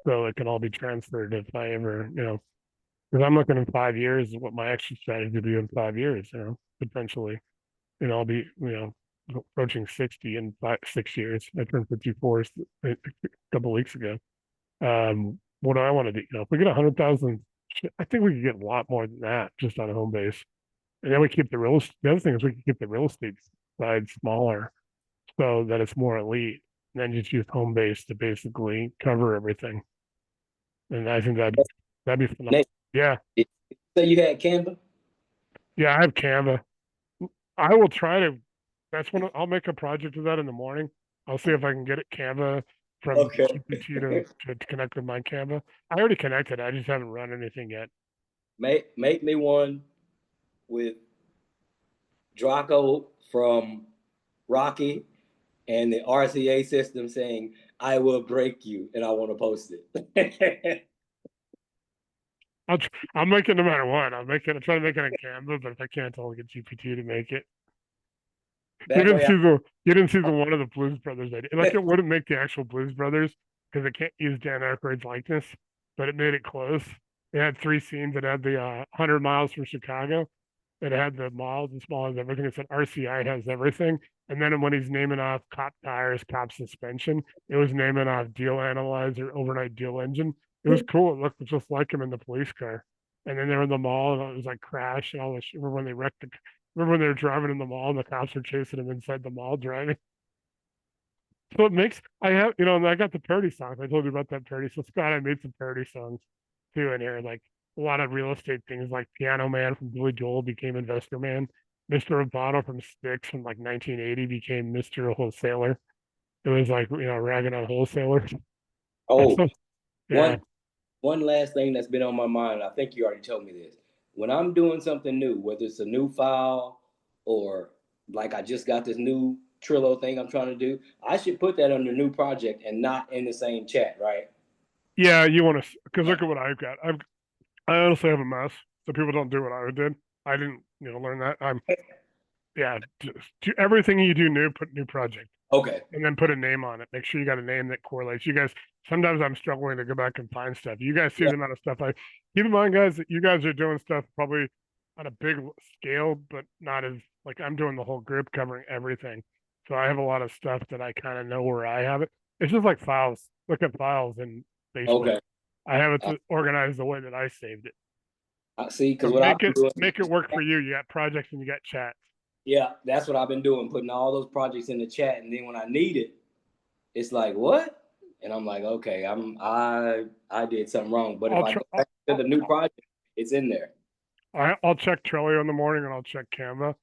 so it can all be transferred if I ever, because I'm looking in 5 years what my exit strategy will be in 5 years, potentially. I'll be, approaching 60 in 6 years. I turned 54 a couple of weeks ago. What do I want to do? If we get 100,000, I think we could get a lot more than that just on a home base. And then we keep the other thing is we can keep the real estate side smaller so that it's more elite. And then just use home base to basically cover everything. And I think that'd be phenomenal. Next, Yeah. so you had Canva? Yeah, I have Canva. I will try to, that's when I'll make a project of that in the morning. I'll see if I can get it Canva from Okay. GPT to connect with my Canva. I already connected. I just haven't run anything yet. Make me one with Draco from Rocky and the RCA system saying, "I will break you," and I want to post it. I'll make it no matter what. I'll try to make it on Canva, but if I can't, I'll get GPT to make it. That way, You didn't see the one of the Blues Brothers I did. Like it wouldn't make the actual Blues Brothers because it can't use Dan Aykroyd's likeness, but it made it close. It had 3 scenes. It had the 100 miles from Chicago. It had the miles and small as everything. It said RCI has everything. And then when he's naming off cop tires, cop suspension, it was naming off deal analyzer, overnight deal engine. It was cool. It looked just like him in the police car. And then they were in the mall and it was like crash and all this. Remember when they wrecked the Remember when they were driving in the mall and the cops were chasing them inside the mall driving? So it makes I have and I got the parody songs. I told you about that parody. So Scott, I made some parody songs too in here, like a lot of real estate things, like Piano Man from Billy Joel became Investor Man. Mr. Roboto from Styx from like 1980 became Mr. Wholesaler. It was like ragging on wholesalers. oh, Yeah, one last thing that's been on my mind. I think you already told me this. When I'm doing something new, whether it's a new file or like I just got this new Trello thing I'm trying to do, I should put that under new project and not in the same chat, right? yeah. You want to because look at what I've got. I honestly have a mess, so people don't do what I did. I didn't learn that. Yeah, just do everything you do new, put new project. Okay. And then put a name on it. Make sure you got a name that correlates. You guys, sometimes I'm struggling to go back and find stuff. You guys see Yeah. the amount of stuff I keep in mind, guys, that you guys are doing stuff probably on a big scale, but not as like I'm doing the whole group covering everything. So I have a lot of stuff that I kind of know where I have it. It's just like files. Look at files in Facebook. Okay. I have it organized the way that I saved it. I see, because So what I've been doing, make it work for you. You got projects and you got chats. yeah, that's what I've been doing, putting all those projects in the chat, and then when I need it, it's like what? And I'm like, okay, I did something wrong. But if I go back to the new project, it's in there. I'll check Trello in the morning and I'll check Canva.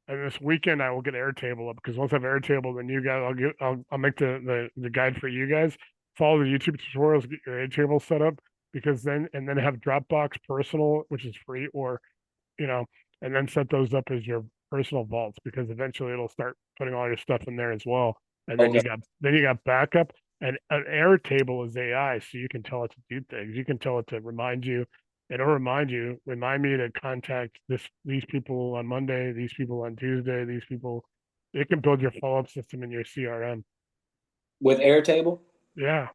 And this weekend I will get Airtable up because once I have Airtable, then you guys I'll make the guide for you guys. Follow the YouTube tutorials, get your Airtable set up because then have Dropbox personal, which is free, or and then set those up as your personal vaults because eventually it'll start putting all your stuff in there as well. And then Okay. you got backup. And an Airtable is AI, so you can tell it to do things. You can tell it to remind you. It'll remind me to contact these people on Monday, these people on Tuesday, these people. It can build your follow-up system in your CRM. With Airtable? Yeah,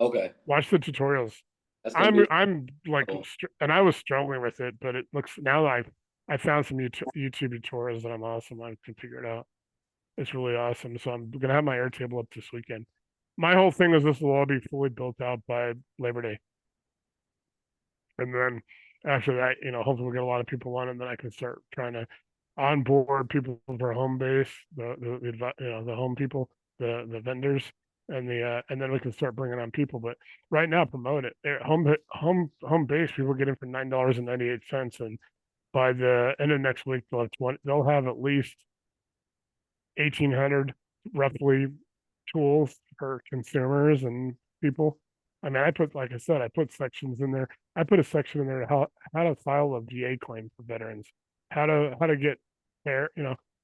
Okay. watch the tutorials. That's gonna be I'm like, cool. and I was struggling with it, but it looks now that I found some YouTube tutorials that I'm awesome. I can figure it out. It's really awesome. So I'm gonna have my Airtable up this weekend. My whole thing is this will all be fully built out by Labor Day. And then after that, hopefully we'll get a lot of people on, and then I can start trying to onboard people for home base, the home people, the vendors, and then we can start bringing on people. But right now, promote it. Home base people get in for $9.98, and by the end of next week, they'll have at least 1,800 roughly tools for consumers and people. I mean, like I said, I put sections in there. I put a section in there how to file a VA claim for veterans, how to get care,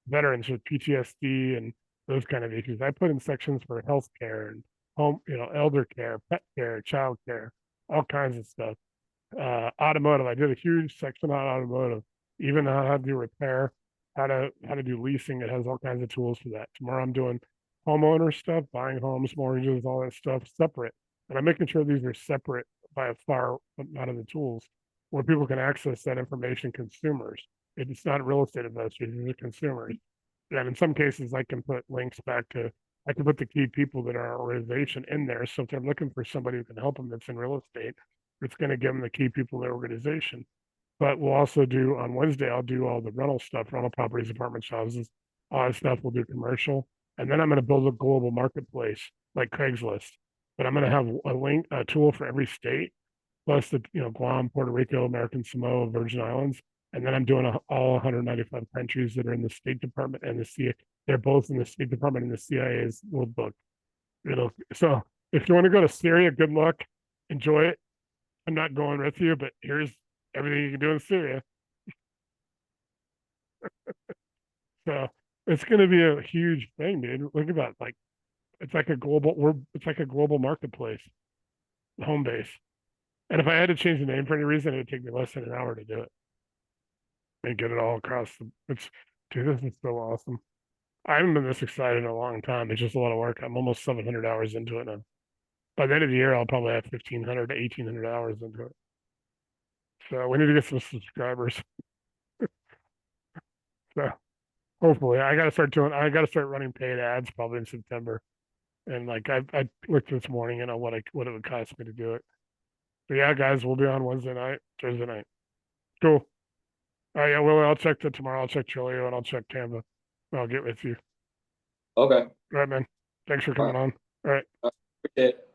veterans with PTSD and those kind of issues. I put in sections for healthcare and home, elder care, pet care, child care, all kinds of stuff. Automotive. I did a huge section on automotive, even on how to do repair, how to do leasing. It has all kinds of tools for that. Tomorrow I'm doing homeowner stuff, buying homes, mortgages, all that stuff separate. And I'm making sure these are separate by a far amount of the tools where people can access that information, consumers. It's not real estate investors, it's consumers. And in some cases, I can put links back to, I can put the key people that are our organization in there. So if they're looking for somebody who can help them that's in real estate, it's going to give them the key people in the organization. But we'll also do on Wednesday, I'll do all the rental stuff, rental properties, apartments, houses, all that stuff. We'll do commercial. And then I'm going to build a global marketplace like Craigslist. But I'm going to have a tool for every state, plus the, Guam, Puerto Rico, American Samoa, Virgin Islands. And then I'm doing all 195 countries that are in the State Department and the CIA. They're both in the State Department and the CIA's little book. So if you want to go to Syria, good luck. Enjoy it. I'm not going with you, but here's everything you can do in Syria. So it's going to be a huge thing, dude. Look at that. Like, it's like a global marketplace, home base. And if I had to change the name for any reason, it would take me less than an hour to do it and get it all across dude, this is so awesome. I haven't been this excited in a long time. It's just a lot of work. I'm almost 700 hours into it now. By the end of the year, I'll probably have 1,500 to 1,800 hours into it. So we need to get some subscribers. So hopefully, I got to start running paid ads probably in September. And like I looked this morning, what it would cost me to do it. But yeah, guys, we'll be on Wednesday night, Thursday night. Cool. All right, yeah, Willie, I'll check that tomorrow. I'll check Trilio and I'll check Tampa. I'll get with you. Okay. All right, man. Thanks for coming on. All right. Appreciate it.